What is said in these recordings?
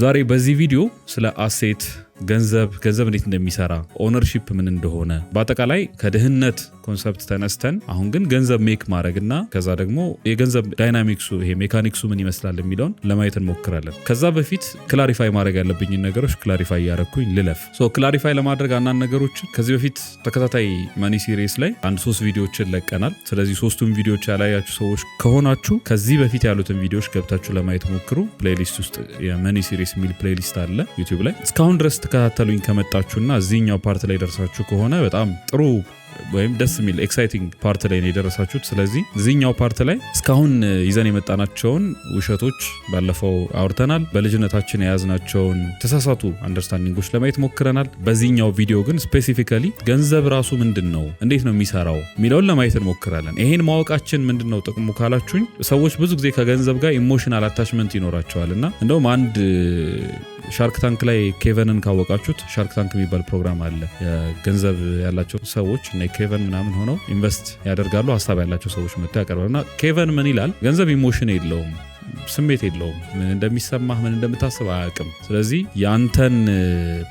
ዛሬ በዚህ ቪዲዮ ስለ አሴት ገንዘብ እንዴት እንደሚሰራ ኦነርሺፕ ምን እንደሆነ በአጠቃላይ ከድህነት ኮንሰፕት ተነስተን አሁን ግን ገንዘብ ሜክ ማድረግና ከዛ ደግሞ የገንዘብ ዳይናሚክሱ ይሄ ሜካኒክሱ ምን ይመስላል የሚለውን ለማየት እንሞክራለን። ከዛ በፊት ክላሪፋይ ማድረግ ያለብኝ ነገሮች ክላሪፋይ ያረኩኝ ልለፍ። ክላሪፋይ ለማድረግ አንዳንድ ነገሮች ከዚህ በፊት ተከታታይ መኒ ሲሪስ ላይ 3 ቪዲዮዎችን ለቀናል። ስለዚህ 3ቱም ቪዲዮዎች ያላያችሁ ሰዎች ከሆናችሁ ከዚህ በፊት ያሉትን ቪዲዮዎች ገብታችሁ ለማየት ሞክሩ። ፕሌሊስት ውስጥ የመኒ ሲሪስ ሚል ፕሌሊስት አለ ዩቲዩብ ላይ። እስካሁን ድረስ ተከታተሉኝ ከመጣችሁና እዚህኛው ፓርት ላይ ደርሳችሁ ከሆነ በጣም ጥሩ ወይም ደስ የሚል ኤክሳይቲንግ ፓርት ላይ ነው የደረሳችሁት። ስለዚህ እዚህኛው ፓርት ላይ እስካሁን ይዘን የመጣናቸውን ውሸቶች ባለፈው አውርተናል። በልጅነታችን የያዝናቸውን ተሳሳቱ አንደርስታንዲንጎች ለማየት ሞክረናል። በዚህኛው ቪዲዮ ግን ስፔሲፊካሊ ገንዘብ ራሱ ምንድነው፣ እንዴት ነው የሚሰራው የሚለውን ለማየት እንሞክራለን። ይሄን ማወቃችን ምንድነው ጥቅሙ ካላችሁኝ፣ ሰዎች ብዙ ጊዜ ከገንዘብ ጋር ኢሞሽናል አታችመንት ይኖራቸዋልና እንደውም አንድ ሻርክ ታንክ ላይ ኬቨንን ካወቃችሁት ሻርክ ታንክ የሚባል ፕሮግራም አለ። የገንዘብ ያላቸው ሰዎች እና ኬቨን ምናምን ሆነው ኢንቨስት ያደርጋሉ። ሀሳብ ያላቸው ሰዎች መጥተው ያቀርባሉና ኬቨን ምን ይላል? ገንዘብ ኢሞሽን የለውም፣ ስሜት የለውም፣ ምን እንደሚሰማህ ምን እንደምታስብ አያውቅም። ስለዚህ ያንተን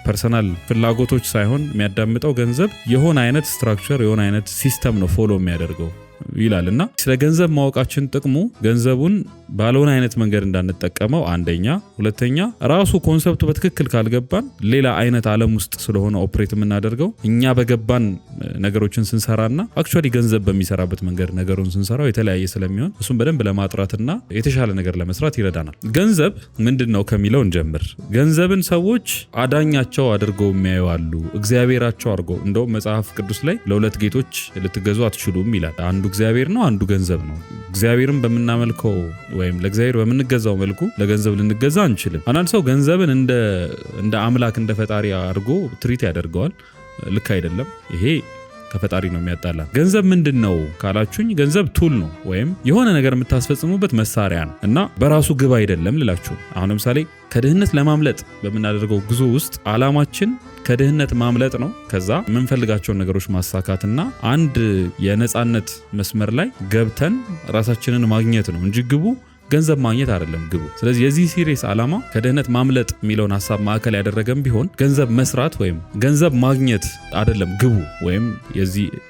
ፐርሰናል ፍላጎቶች ሳይሆን የሚያዳምጠው ገንዘብ የሆነ አይነት ስትራክቸር የሆነ አይነት ሲስተም ነው ፎሎ የሚያደርገው ይላልና ስለ ገንዘብ ማወቃችን ጥቅሙ ገንዘቡን ባልሆነ አይነት መንገድ እንዳንጠቀመው አንደኛ፣ ሁለተኛ ራሱ ኮንሰፕቱ በትክክል ካልገባን ሌላ አይነት ዓለም ውስጥ ስለሆነ ኦፕሬት የምናደርገው እኛ በገባን ነገሮችን ስንሰራና አክቹአሊ ገንዘብ በሚሰራበት መንገድ ነገሩን ስንሰራው የተለያየ ስለሚሆን እሱን በደንብ ለማጥራትና የተሻለ ነገር ለመስራት ይረዳናል። ገንዘብ ምንድነው ከሚለው እንጀምር። ገንዘብን ሰዎች አዳኛቸው አድርገው የሚያዩዋሉ፣ እግዚአብሔራቸው አድርገው። እንደውም መጽሐፍ ቅዱስ ላይ ለሁለት ጌቶች ልትገዙ አትችሉም ይላል። አንዱ እግዚአብሔር ነው፣ አንዱ ገንዘብ ነው። እግዚአብሔርን በምናመልከው ወይም ለእግዚአብሔር በምንገዛው መልኩ ለገንዘብ ልንገዛ አንችልም። አንዳንድ ሰው ገንዘብን እንደ አምላክ እንደ ፈጣሪ አድርጎ ትሪት ያደርገዋል። ልክ አይደለም። ይሄ ከፈጣሪ ነው የሚያጣላ። ገንዘብ ምንድነው ካላችሁኝ፣ ገንዘብ ቱል ነው ወይም የሆነ ነገር የምታስፈጽሙበት መሳሪያ ነው እና በራሱ ግብ አይደለም ልላችሁ። አሁን ለምሳሌ ከድህነት ለማምለጥ በምናደርገው ጉዞ ውስጥ አላማችን ከድህነት ማምለጥ ነው። ከዛ የምንፈልጋቸውን ነገሮች ማሳካትና አንድ የነጻነት መስመር ላይ ገብተን ራሳችንን ማግኘት ነው እንጂ ግቡ ገንዘብ ማግኘት አይደለም ግቡ። ስለዚህ የዚህ ሲሪስ ዓላማ ከድህነት ማምለጥ የሚለውን ሐሳብ ማዕከል ያደረገም ቢሆን ገንዘብ መስራት ወይም ገንዘብ ማግኘት አይደለም ግቡ። ወይም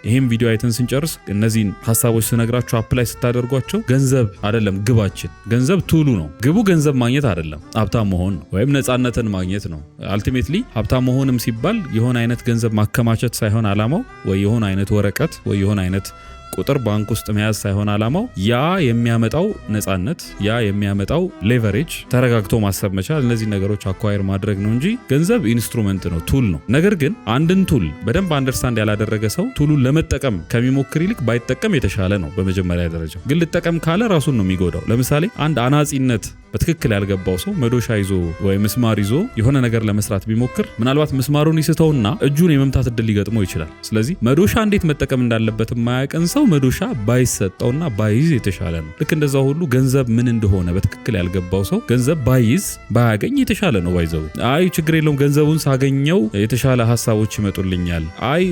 ይሄን ቪዲዮ አይተን ስንጨርስ እነዚህን ሐሳቦች ስነግራችሁ አፕላይ ስታደርጓቸው ገንዘብ አይደለም ግባችን፣ ገንዘብ ቱሉ ነው። ግቡ ገንዘብ ማግኘት አይደለም፣ ሀብታም መሆን ነው ወይም ነጻነትን ማግኘት ነው። አልቲሜትሊ ሀብታም መሆንም ሲባል የሆነ አይነት ገንዘብ ማከማቸት ሳይሆን ዓላማው ወይ የሆነ አይነት ወረቀት ወይ የሆነ አይነት ቁጥር ባንክ ውስጥ መያዝ ሳይሆን ዓላማው ያ የሚያመጣው ነጻነት፣ ያ የሚያመጣው ሌቨሬጅ፣ ተረጋግቶ ማሰብ መቻል፣ እነዚህ ነገሮች አኳየር ማድረግ ነው እንጂ ገንዘብ ኢንስትሩመንት ነው፣ ቱል ነው። ነገር ግን አንድን ቱል በደንብ አንደርስታንድ ያላደረገ ሰው ቱሉን ለመጠቀም ከሚሞክር ይልቅ ባይጠቀም የተሻለ ነው። በመጀመሪያ ደረጃ ግን ልጠቀም ካለ ራሱን ነው የሚጎዳው። ለምሳሌ አንድ አናጺነት በትክክል ያልገባው ሰው መዶሻ ይዞ ወይ ምስማር ይዞ የሆነ ነገር ለመስራት ቢሞክር ምናልባት ምስማሩን ይስተውና እጁን የመምታት እድል ሊገጥመው ይችላል። ስለዚህ መዶሻ እንዴት መጠቀም እንዳለበት የማያውቅን ሰው መዶሻ ባይሰጠውና ባይዝ የተሻለ ነው። ልክ እንደዛው ሁሉ ገንዘብ ምን እንደሆነ በትክክል ያልገባው ሰው ገንዘብ ባይዝ ባያገኝ የተሻለ ነው። ባይዘው አይ ችግር የለውም ገንዘቡን ሳገኘው የተሻለ ሐሳቦች ይመጡልኛል፣ አይ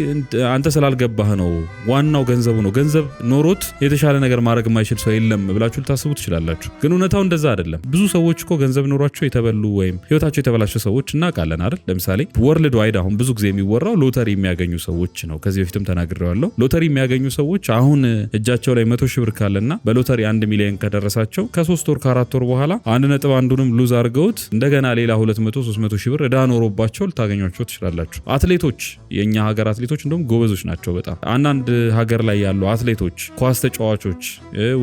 አንተ ስላልገባህ ነው፣ ዋናው ገንዘቡ ነው፣ ገንዘብ ኖሮት የተሻለ ነገር ማድረግ የማይችል ሰው የለም ብላችሁ ልታስቡ ትችላላችሁ። ግን እውነታው እንደዛ አይደለም። ብዙ ሰዎች እኮ ገንዘብ ኖሯቸው የተበሉ ወይም ህይወታቸው የተበላሸ ሰዎች እናውቃለን አይደል? ለምሳሌ ወርልድ ዋይድ አሁን ብዙ ጊዜ የሚወራው ሎተሪ የሚያገኙ ሰዎች ነው። ከዚህ በፊትም ተናግሬዋለሁ። ሎተሪ የሚያገኙ ሰዎች አሁን እጃቸው ላይ 100 ሺህ ብር ካለና በሎተሪ 1 ሚሊዮን ከደረሳቸው ከ3 ወር ከ4 ወር በኋላ 1.1ዱንም ሉዝ አድርገውት እንደገና ሌላ 200-300 ሺህ ብር ዕዳ ኖሮባቸው ልታገኟቸው ትችላላችሁ። አትሌቶች፣ የኛ ሀገር አትሌቶች እንደውም ጎበዞች ናቸው በጣም። አንዳንድ ሀገር ላይ ያሉ አትሌቶች፣ ኳስ ተጫዋቾች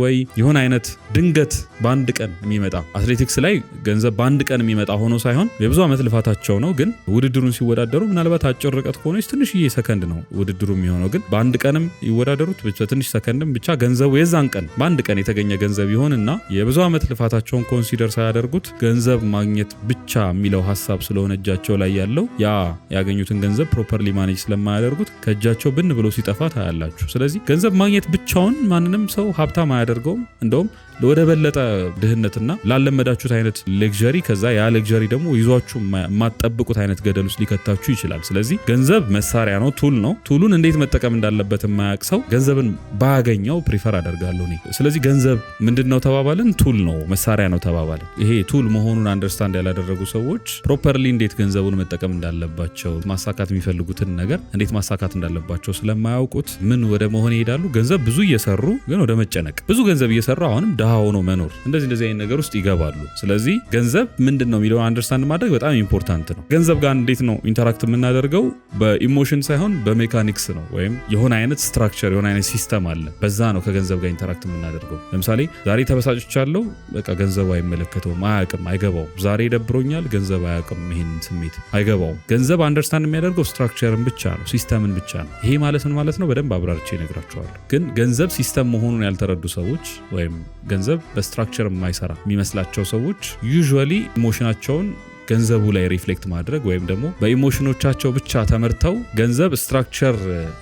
ወይ የሆነ አይነት ድንገት በአንድ ቀን የሚመጣ አትሌቲክስ ላይ ገንዘብ በአንድ ቀን የሚመጣ ሆኖ ሳይሆን የብዙ ዓመት ልፋታቸው ነው። ግን ውድድሩን ሲወዳደሩ ምናልባት አጭር ርቀት ከሆነች ትንሽዬ ሰከንድ ነው ውድድሩ የሚሆነው። ግን በአንድ ቀንም ይወዳደሩት በትንሽ ሰከንድም ብቻ ገንዘቡ የዛን ቀን በአንድ ቀን የተገኘ ገንዘብ ይሆንና የብዙ ዓመት ልፋታቸውን ኮንሲደር ሳያደርጉት ገንዘብ ማግኘት ብቻ የሚለው ሐሳብ ስለሆነ እጃቸው ላይ ያለው ያ ያገኙትን ገንዘብ ፕሮፐርሊ ማኔጅ ስለማያደርጉት ከእጃቸው ብን ብሎ ሲጠፋ ታያላችሁ። ስለዚህ ገንዘብ ማግኘት ብቻውን ማንንም ሰው ሀብታም አያደርገውም። እንደውም ወደ በለጠ ድህነትና ላለመዳችሁት አይነት ሌክዠሪ ከዛ ያ ሌክዠሪ ደግሞ ይዟችሁ የማትጠብቁት አይነት ገደል ውስጥ ሊከታችሁ ይችላል። ስለዚህ ገንዘብ መሳሪያ ነው፣ ቱል ነው። ቱሉን እንዴት መጠቀም እንዳለበት የማያውቅ ሰው ገንዘብን ባያገኘው ፕሪፈር አደርጋለሁ እኔ። ስለዚህ ገንዘብ ምንድነው ተባባልን? ቱል ነው፣ መሳሪያ ነው ተባባልን። ይሄ ቱል መሆኑን አንደርስታንድ ያላደረጉ ሰዎች ፕሮፐርሊ እንዴት ገንዘቡን መጠቀም እንዳለባቸው ማሳካት የሚፈልጉትን ነገር እንዴት ማሳካት እንዳለባቸው ስለማያውቁት ምን ወደ መሆን ይሄዳሉ? ገንዘብ ብዙ እየሰሩ ግን ወደ መጨነቅ፣ ብዙ ገንዘብ እየሰሩ አሁንም ድሃ ሆኖ መኖር፣ እንደዚህ አይነት ነገር ውስጥ ይገባሉ። ስለዚህ ገንዘብ ምንድነው የሚለውን አንደርስታንድ ማድረግ በጣም ኢምፖርታንት ነው። ገንዘብ ጋር እንዴት ነው ኢንተራክት የምናደርገው? በኢሞሽን ሳይሆን በሜካኒክስ ነው። ወይም የሆነ አይነት ስትራክቸር የሆነ አይነት ሲስተም አለ። በዛ ነው ከገንዘብ ጋር ኢንተራክት የምናደርገው። ለምሳሌ ዛሬ ተበሳጭቻለሁ፣ በቃ ገንዘቡ አይመለከተውም፣ አያውቅም፣ አይገባውም። ዛሬ ደብሮኛል፣ ገንዘብ አያውቅም፣ ይሄን ስሜት አይገባውም። ገንዘብ አንደርስታንድ የሚያደርገው ስትራክቸርን ብቻ ነው፣ ሲስተምን ብቻ ነው። ይሄ ማለት ምን ማለት ነው? በደንብ አብራርቼ እነግራቸዋለሁ። ግን ገንዘብ ሲስተም መሆኑን ያልተረዱ ሰዎች ወይም ገንዘብ በስትራክቸር የማይሰራ የሚመስላቸው ሰዎች ዩዥዋሊ ኢሞሽናቸውን ገንዘቡ ላይ ሪፍሌክት ማድረግ ወይም ደግሞ በኢሞሽኖቻቸው ብቻ ተመርተው ገንዘብ ስትራክቸር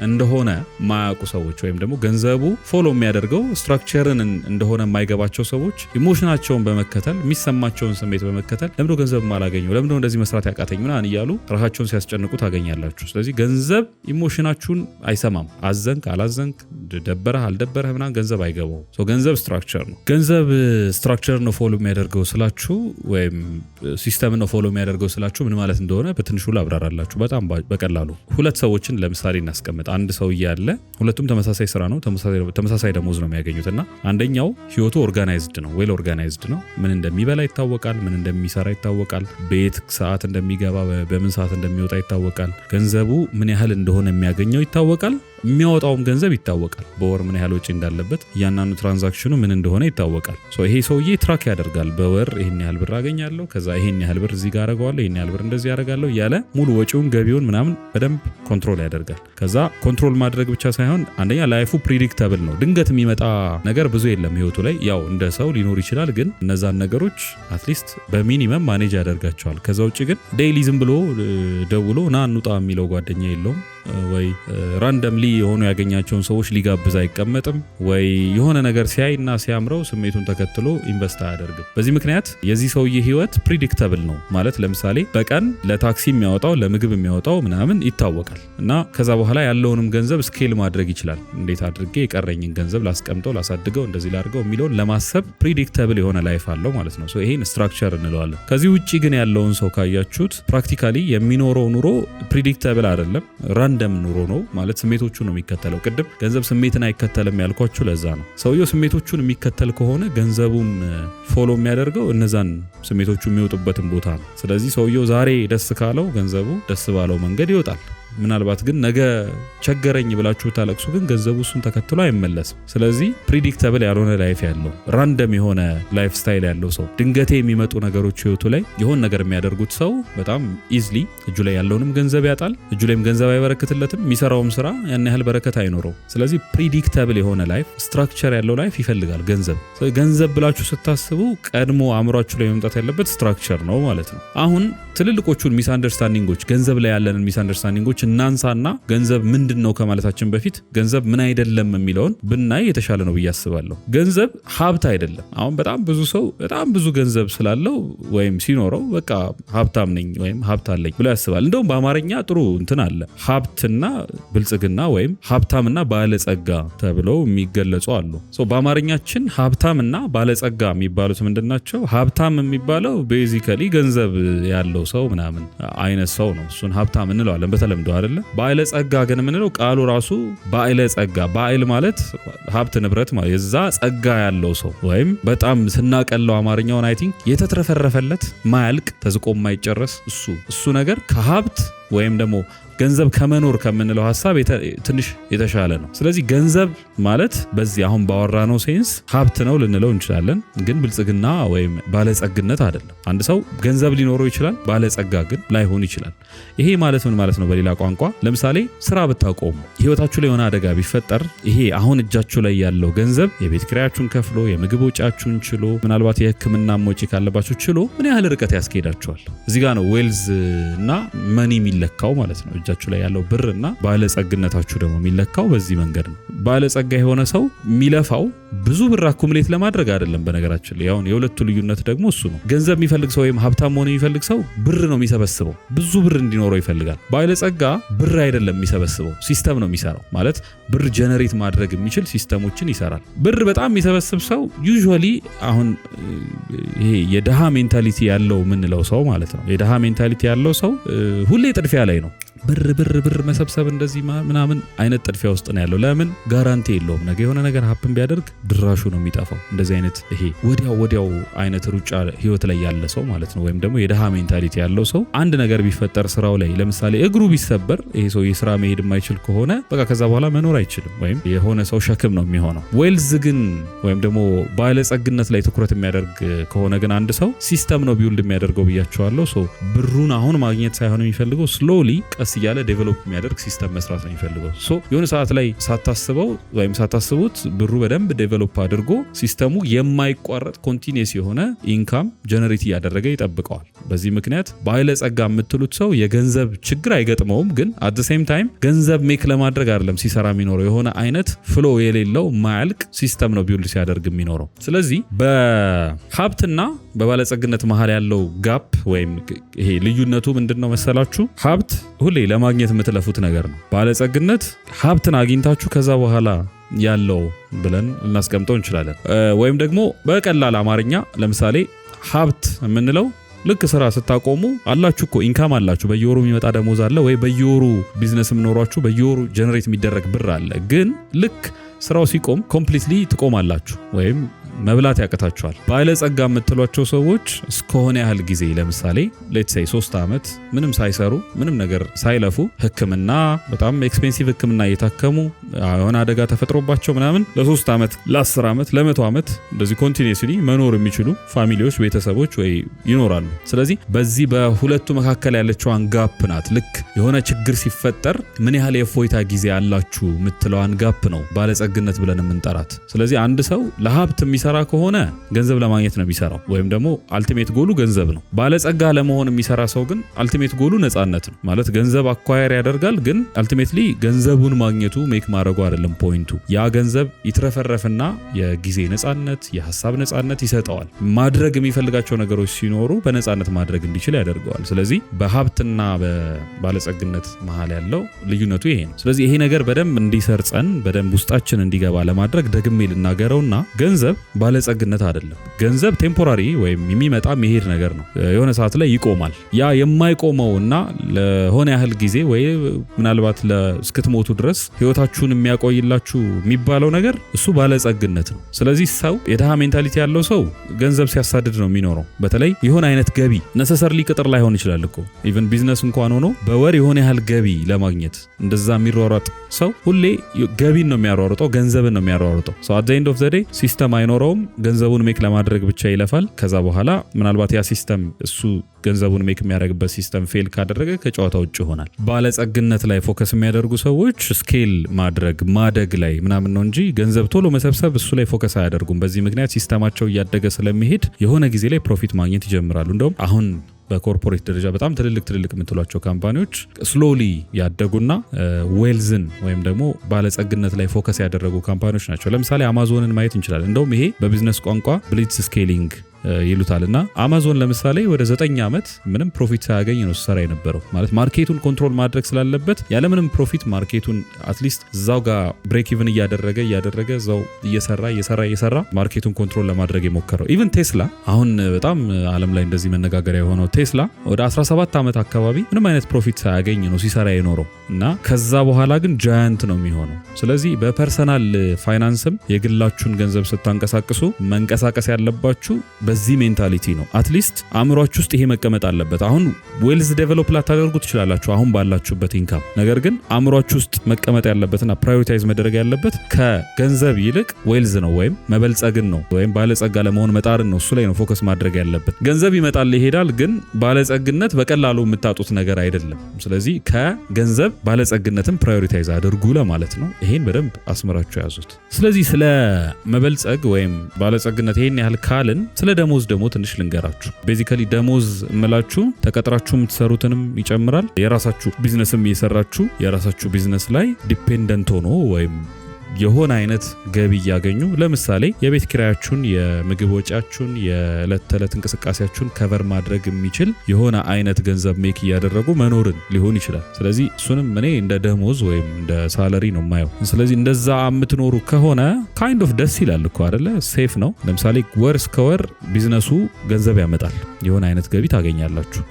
እንደሆነ ማያውቁ ሰዎች ወይም ደግሞ ገንዘቡ ፎሎ የሚያደርገው ስትራክቸርን እንደሆነ የማይገባቸው ሰዎች ኢሞሽናቸውን በመከተል የሚሰማቸውን ስሜት በመከተል ለምንድነው ገንዘብ ማላገኘው፣ ለምንድነው እንደዚህ መስራት ያቃተኝ ምናምን እያሉ ራሳቸውን ሲያስጨንቁ ታገኛላችሁ። ስለዚህ ገንዘብ ኢሞሽናችሁን አይሰማም። አዘንክ አላዘንክ፣ ደበረህ አልደበረህ ምናምን ገንዘብ አይገባው። ገንዘብ ስትራክቸር ነው። ገንዘብ ስትራክቸር ነው ፎሎ የሚያደርገው ስላችሁ ወይም ሲስተም ነው ፎሎ የሚያደርገው ስላችሁ ምን ማለት እንደሆነ በትንሹ ላብራራላችሁ። በጣም በቀላሉ ሁለት ሰዎችን ለምሳሌ እናስቀምጥ። አንድ ሰውዬ አለ፣ ሁለቱም ተመሳሳይ ስራ ነው፣ ተመሳሳይ ደሞዝ ነው የሚያገኙትና አንደኛው ህይወቱ ኦርጋናይዝድ ነው፣ ዌል ኦርጋናይዝድ ነው። ምን እንደሚበላ ይታወቃል፣ ምን እንደሚሰራ ይታወቃል፣ በየት ሰዓት እንደሚገባ በምን ሰዓት እንደሚወጣ ይታወቃል፣ ገንዘቡ ምን ያህል እንደሆነ የሚያገኘው ይታወቃል፣ የሚያወጣውም ገንዘብ ይታወቃል፣ በወር ምን ያህል ወጪ እንዳለበት እያንዳንዱ ትራንዛክሽኑ ምን እንደሆነ ይታወቃል። ይሄ ሰውዬ ትራክ ያደርጋል። በወር ይሄን ያህል ብር አገኛለሁ፣ ከዛ ይሄን ያህል ብር እዚህ ጋር አደርጋለሁ፣ ይሄን ያህል ብር እንደዚህ ያደርጋለሁ እያለ ሙሉ ወጪውን ገቢውን ምናምን በደንብ ኮንትሮል ያደርጋል። ከዛ ኮንትሮል ማድረግ ብቻ ሳይሆን አንደኛ ላይፉ ፕሪዲክተብል ነው። ድንገት የሚመጣ ነገር ብዙ የለም ህይወቱ ላይ። ያው እንደ ሰው ሊኖር ይችላል፣ ግን እነዛን ነገሮች አትሊስት በሚኒመም ማኔጅ ያደርጋቸዋል። ከዛ ውጭ ግን ዴይሊ ዝም ብሎ ደውሎ ና እንውጣ የሚለው ጓደኛ የለውም። ወይ ራንደምሊ የሆኑ ያገኛቸውን ሰዎች ሊጋብዝ አይቀመጥም። ወይ የሆነ ነገር ሲያይና ሲያምረው ስሜቱን ተከትሎ ኢንቨስት አያደርግም። በዚህ ምክንያት የዚህ ሰውዬ ህይወት ፕሪዲክተብል ነው ማለት ለምሳሌ በቀን ለታክሲ የሚያወጣው ለምግብ የሚያወጣው ምናምን ይታወቃል እና ከዛ በኋላ ያለውንም ገንዘብ ስኬል ማድረግ ይችላል። እንዴት አድርጌ የቀረኝን ገንዘብ ላስቀምጠው፣ ላሳድገው፣ እንደዚህ ላድርገው የሚለውን ለማሰብ ፕሪዲክተብል የሆነ ላይፍ አለው ማለት ነው። ይሄን ስትራክቸር እንለዋለን። ከዚህ ውጪ ግን ያለውን ሰው ካያችሁት ፕራክቲካሊ የሚኖረው ኑሮ ፕሪዲክተብል አይደለም፣ ራንደም ኑሮ ነው ማለት ስሜቶቹ ነው የሚከተለው። ቅድም ገንዘብ ስሜትን አይከተልም ያልኳችሁ ለዛ ነው። ሰውየው ስሜቶቹን የሚከተል ከሆነ ገንዘቡም ፎሎ የሚያደርገው እነዛን ስሜቶቹ የሚወጡበትን ቦታ ነው። ስለዚህ ሰውየው ዛሬ ደስ ካለው ገንዘቡ ደስ ባለው መንገድ ይወጣል። ምናልባት ግን ነገ ቸገረኝ ብላችሁ ታለቅሱ ግን ገንዘቡ እሱን ተከትሎ አይመለስም። ስለዚህ ፕሪዲክተብል ያልሆነ ላይፍ ያለው ራንደም የሆነ ላይፍ ስታይል ያለው ሰው ድንገቴ የሚመጡ ነገሮች ህይወቱ ላይ የሆነ ነገር የሚያደርጉት ሰው በጣም ኢዝሊ እጁ ላይ ያለውንም ገንዘብ ያጣል፣ እጁ ላይም ገንዘብ አይበረክትለትም፣ የሚሰራውም ስራ ያን ያህል በረከት አይኖረው። ስለዚህ ፕሪዲክተብል የሆነ ላይፍ ስትራክቸር ያለው ላይፍ ይፈልጋል ገንዘብ። ገንዘብ ብላችሁ ስታስቡ ቀድሞ አእምሯችሁ ላይ መምጣት ያለበት ስትራክቸር ነው ማለት ነው። አሁን ትልልቆቹን ሚስ አንደርስታንዲንጎች ገንዘብ ላይ ያለንን ሚስ አንደርስታንዲንጎች እናንሳና ገንዘብ ምንድነው ከማለታችን በፊት ገንዘብ ምን አይደለም የሚለውን ብናይ የተሻለ ነው ብዬ አስባለሁ። ገንዘብ ሀብት አይደለም። አሁን በጣም ብዙ ሰው በጣም ብዙ ገንዘብ ስላለው ወይም ሲኖረው በቃ ሀብታም ነኝ ወይም ሀብት አለኝ ብሎ ያስባል። እንደውም በአማርኛ ጥሩ እንትን አለ፣ ሀብትና ብልጽግና ወይም ሀብታምና ባለጸጋ ተብለው የሚገለጹ አሉ። በአማርኛችን ሀብታምና ባለጸጋ የሚባሉት ምንድናቸው? ሀብታም የሚባለው ቤዚካሊ ገንዘብ ያለው ሰው ምናምን አይነት ሰው ነው። እሱን ሀብታም እንለዋለን በተለምዶ አይደለ? ባለጸጋ ግን የምንለው ቃሉ ራሱ ባለጸጋ፣ ባይል ማለት ሀብት ንብረት ማለት የዛ ጸጋ ያለው ሰው ወይም በጣም ስናቀለው አማርኛውን አይ ቲንክ የተትረፈረፈለት ማያልቅ ተዝቆ የማይጨረስ እሱ ነገር ከሀብት ወይም ደግሞ ገንዘብ ከመኖር ከምንለው ሐሳብ ትንሽ የተሻለ ነው። ስለዚህ ገንዘብ ማለት በዚህ አሁን ባወራነው ሴንስ ሀብት ነው ልንለው እንችላለን፣ ግን ብልጽግና ወይም ባለጸግነት አይደለም። አንድ ሰው ገንዘብ ሊኖረው ይችላል፣ ባለጸጋ ግን ላይሆን ይችላል። ይሄ ማለት ምን ማለት ነው? በሌላ ቋንቋ ለምሳሌ ስራ ብታቆሙ፣ ህይወታችሁ ላይ የሆነ አደጋ ቢፈጠር ይሄ አሁን እጃችሁ ላይ ያለው ገንዘብ የቤት ኪራያችሁን ከፍሎ የምግብ ወጪያችሁን ችሎ ምናልባት የሕክምና ወጪ ካለባችሁ ችሎ ምን ያህል ርቀት ያስኬዳችኋል? እዚህ ጋር ነው ዌልዝ እና መኒ የሚለካው ማለት ነው። እጃችሁ ላይ ያለው ብርና ባለጸግነታችሁ ደግሞ የሚለካው በዚህ መንገድ ነው። ባለጸጋ የሆነ ሰው የሚለፋው ብዙ ብር አኩሙሌት ለማድረግ አይደለም። በነገራችን ላይ አሁን የሁለቱ ልዩነት ደግሞ እሱ ነው። ገንዘብ የሚፈልግ ሰው ወይም ሀብታም መሆን የሚፈልግ ሰው ብር ነው የሚሰበስበው፣ ብዙ ብር እንዲኖረው ይፈልጋል። ባለጸጋ ብር አይደለም የሚሰበስበው፣ ሲስተም ነው የሚሰራው። ማለት ብር ጀነሬት ማድረግ የሚችል ሲስተሞችን ይሰራል። ብር በጣም የሚሰበስብ ሰው ዩዥዋሊ አሁን ይሄ የደሃ ሜንታሊቲ ያለው ምንለው ሰው ማለት ነው። የደሃ ሜንታሊቲ ያለው ሰው ሁሌ ጥድፊያ ላይ ነው። ብር መሰብሰብ እንደዚህ ምናምን አይነት ጥድፊያ ውስጥ ነው ያለው። ለምን? ጋራንቲ የለውም። ነገ የሆነ ነገር ሀፕን ቢያደርግ ድራሹ ነው የሚጠፋው። እንደዚህ አይነት ይሄ ወዲያው አይነት ሩጫ ህይወት ላይ ያለ ሰው ማለት ነው። ወይም ደግሞ የደሃ ሜንታሊቲ ያለው ሰው አንድ ነገር ቢፈጠር ስራው ላይ ለምሳሌ እግሩ ቢሰበር ይሄ ሰው የስራ መሄድ የማይችል ከሆነ በቃ ከዛ በኋላ መኖር አይችልም፣ ወይም የሆነ ሰው ሸክም ነው የሚሆነው። ዌልዝ ግን ወይም ደግሞ ባለጸግነት ላይ ትኩረት የሚያደርግ ከሆነ ግን አንድ ሰው ሲስተም ነው ቢውልድ የሚያደርገው ብያቸዋለሁ። ሶ ብሩን አሁን ማግኘት ሳይሆን የሚፈልገው ስሎሊ ቀስ እያለ ዴቨሎፕ የሚያደርግ ሲስተም መስራት ነው የሚፈልገው። ሶ የሆነ ሰዓት ላይ ሳታስበው ወይም ሳታስቡት ብሩ በደንብ ዴቨሎፕ አድርጎ ሲስተሙ የማይቋረጥ ኮንቲኒየስ የሆነ ኢንካም ጀነሬት እያደረገ ይጠብቀዋል። በዚህ ምክንያት ባለጸጋ የምትሉት ሰው የገንዘብ ችግር አይገጥመውም፣ ግን አት ዘ ሴም ታይም ገንዘብ ሜክ ለማድረግ አይደለም ሲሰራ የሚኖረው፣ የሆነ አይነት ፍሎ የሌለው ማያልቅ ሲስተም ነው ቢውልድ ሲያደርግ የሚኖረው። ስለዚህ በሀብትና በባለጸግነት መሀል ያለው ጋፕ ወይም ይሄ ልዩነቱ ምንድነው መሰላችሁ? ሀብት ሁሌ ለማግኘት የምትለፉት ነገር ነው። ባለጸግነት ሀብትን አግኝታችሁ ከዛ በኋላ ያለው ብለን ልናስቀምጠው እንችላለን። ወይም ደግሞ በቀላል አማርኛ ለምሳሌ ሀብት የምንለው ልክ ስራ ስታቆሙ አላችሁ እኮ ኢንካም አላችሁ፣ በየወሩ የሚመጣ ደሞዝ አለ፣ ወይ በየወሩ ቢዝነስም ኖሯችሁ በየወሩ ጀነሬት የሚደረግ ብር አለ። ግን ልክ ስራው ሲቆም ኮምፕሊትሊ ትቆማላችሁ ወይም መብላት ያቀታቸዋል። ባለጸጋ የምትሏቸው ሰዎች እስከሆነ ያህል ጊዜ ለምሳሌ ሌትስ ሴይ 3 ዓመት ምንም ሳይሰሩ ምንም ነገር ሳይለፉ ህክምና በጣም ኤክስፔንሲቭ ህክምና እየታከሙ የሆነ አደጋ ተፈጥሮባቸው ምናምን ለ3 ዓመት ለ10 ዓመት ለ100 ዓመት እንደዚህ ኮንቲኒየስሊ መኖር የሚችሉ ፋሚሊዎች ቤተሰቦች ወይ ይኖራሉ። ስለዚህ በዚህ በሁለቱ መካከል ያለችዋን ጋፕ ናት ልክ የሆነ ችግር ሲፈጠር ምን ያህል የፎይታ ጊዜ አላችሁ የምትለዋን ጋፕ ነው ባለጸግነት ብለን የምንጠራት። ስለዚህ አንድ ሰው ለሀብት የሚሰራ ከሆነ ገንዘብ ለማግኘት ነው የሚሰራው፣ ወይም ደግሞ አልቲሜት ጎሉ ገንዘብ ነው። ባለጸጋ ለመሆን የሚሰራ ሰው ግን አልቲሜት ጎሉ ነፃነት ነው። ማለት ገንዘብ አኳየር ያደርጋል፣ ግን አልቲሜትሊ ገንዘቡን ማግኘቱ ሜክ ማድረጉ አይደለም ፖይንቱ። ያ ገንዘብ ይትረፈረፍና የጊዜ ነፃነት፣ የሀሳብ ነፃነት ይሰጠዋል። ማድረግ የሚፈልጋቸው ነገሮች ሲኖሩ በነፃነት ማድረግ እንዲችል ያደርገዋል። ስለዚህ በሀብትና በባለጸግነት መሀል ያለው ልዩነቱ ይሄ ነው። ስለዚህ ይሄ ነገር በደንብ እንዲሰርጸን በደንብ ውስጣችን እንዲገባ ለማድረግ ደግሜ ልናገረውና ገንዘብ ባለጸግነት አይደለም። ገንዘብ ቴምፖራሪ ወይም የሚመጣ መሄድ ነገር ነው። የሆነ ሰዓት ላይ ይቆማል። ያ የማይቆመውና ለሆነ ያህል ጊዜ ወይ ምናልባት እስክትሞቱ ድረስ ህይወታችሁን የሚያቆይላችሁ የሚባለው ነገር እሱ ባለጸግነት ነው። ስለዚህ ሰው የደሃ ሜንታሊቲ ያለው ሰው ገንዘብ ሲያሳድድ ነው የሚኖረው። በተለይ የሆነ አይነት ገቢ ነሰሰርሊ ቅጥር ላይሆን ይችላል እኮ ኢቭን ቢዝነስ እንኳን ሆኖ በወር የሆነ ያህል ገቢ ለማግኘት እንደዛ የሚሯሯጥ ሰው ሁሌ ገቢን ነው የሚያሯሩጠው፣ ገንዘብን ነው የሚያሯሩጠው። ሶ አት ዘ ኤንድ ኦፍ ዘ ዴይ ሲስተም አይኖረውም። ገንዘቡን ሜክ ለማድረግ ብቻ ይለፋል። ከዛ በኋላ ምናልባት ያ ሲስተም እሱ ገንዘቡን ሜክ የሚያደርግበት ሲስተም ፌል ካደረገ ከጨዋታ ውጭ ይሆናል። ባለጸግነት ላይ ፎከስ የሚያደርጉ ሰዎች ስኬል ማደግ ላይ ምናምን ነው እንጂ ገንዘብ ቶሎ መሰብሰብ እሱ ላይ ፎከስ አያደርጉም። በዚህ ምክንያት ሲስተማቸው እያደገ ስለሚሄድ የሆነ ጊዜ ላይ ፕሮፊት ማግኘት ይጀምራሉ። እንደውም አሁን በኮርፖሬት ደረጃ በጣም ትልልቅ የምትሏቸው ካምፓኒዎች ስሎሊ ያደጉና ዌልዝን ወይም ደግሞ ባለጸግነት ላይ ፎከስ ያደረጉ ካምፓኒዎች ናቸው። ለምሳሌ አማዞንን ማየት እንችላለን። እንደውም ይሄ በቢዝነስ ቋንቋ ብሊትስ ስኬሊንግ ይሉታልና አማዞን ለምሳሌ ወደ 9 ዓመት ምንም ፕሮፊት ሳያገኝ ነው ሲሰራ የነበረው። ማለት ማርኬቱን ኮንትሮል ማድረግ ስላለበት ያለምንም ፕሮፊት ማርኬቱን አትሊስት እዛው ጋር ብሬክ ኢቭን እያደረገ እዛው እየሰራ ማርኬቱን ኮንትሮል ለማድረግ የሞከረው። ኢቭን ቴስላ አሁን በጣም ዓለም ላይ እንደዚህ መነጋገሪያ የሆነው ቴስላ ወደ 17 ዓመት አካባቢ ምንም አይነት ፕሮፊት ሳያገኝ ነው ሲሰራ የኖረው እና ከዛ በኋላ ግን ጃያንት ነው የሚሆነው። ስለዚህ በፐርሰናል ፋይናንስም የግላችሁን ገንዘብ ስታንቀሳቅሱ መንቀሳቀስ ያለባችሁ በዚህ ሜንታሊቲ ነው። አትሊስት አእምሯችሁ ውስጥ ይሄ መቀመጥ አለበት። አሁን ዌልዝ ዴቨሎፕ ላታደርጉ ትችላላችሁ አሁን ባላችሁበት ኢንካም። ነገር ግን አእምሯችሁ ውስጥ መቀመጥ ያለበትና ፕራዮሪታይዝ መደረግ ያለበት ከገንዘብ ይልቅ ዌልዝ ነው ወይም መበልጸግን ነው ወይም ባለጸጋ ለመሆን መጣርን ነው። እሱ ላይ ነው ፎከስ ማድረግ ያለበት። ገንዘብ ይመጣል ይሄዳል፣ ግን ባለጸግነት በቀላሉ የምታጡት ነገር አይደለም። ስለዚህ ከገንዘብ ባለጸግነትን ፕራዮሪታይዝ አድርጉ ለማለት ነው። ይሄን በደንብ አስመራችሁ ያዙት። ስለዚህ ስለ መበልጸግ ወይም ባለጸግነት ይሄን ያህል ካልን ስለ ደሞዝ ደግሞ ትንሽ ልንገራችሁ። ቤዚካሊ ደሞዝ እምላችሁ ተቀጥራችሁ የምትሰሩትንም ይጨምራል። የራሳችሁ ቢዝነስም እየሰራችሁ የራሳችሁ ቢዝነስ ላይ ዲፔንደንት ሆኖ ወይም የሆነ አይነት ገቢ ያገኙ ለምሳሌ የቤት ኪራያችሁን የምግብ ወጪያችሁን የዕለት ተዕለት እንቅስቃሴያችሁን ከቨር ማድረግ የሚችል የሆነ አይነት ገንዘብ ሜክ ያደረጉ መኖርን ሊሆን ይችላል ስለዚህ እሱንም እኔ እንደ ደሞዝ ወይም እንደ ሳለሪ ነው ማየው ስለዚህ እንደዛ የምትኖሩ ከሆነ ካይንድ ኦፍ ደስ ይላል እኮ አይደለ ሴፍ ነው ለምሳሌ ወር እስከ ወር ቢዝነሱ ገንዘብ ያመጣል የሆነ አይነት ገቢ ታገኛላችሁ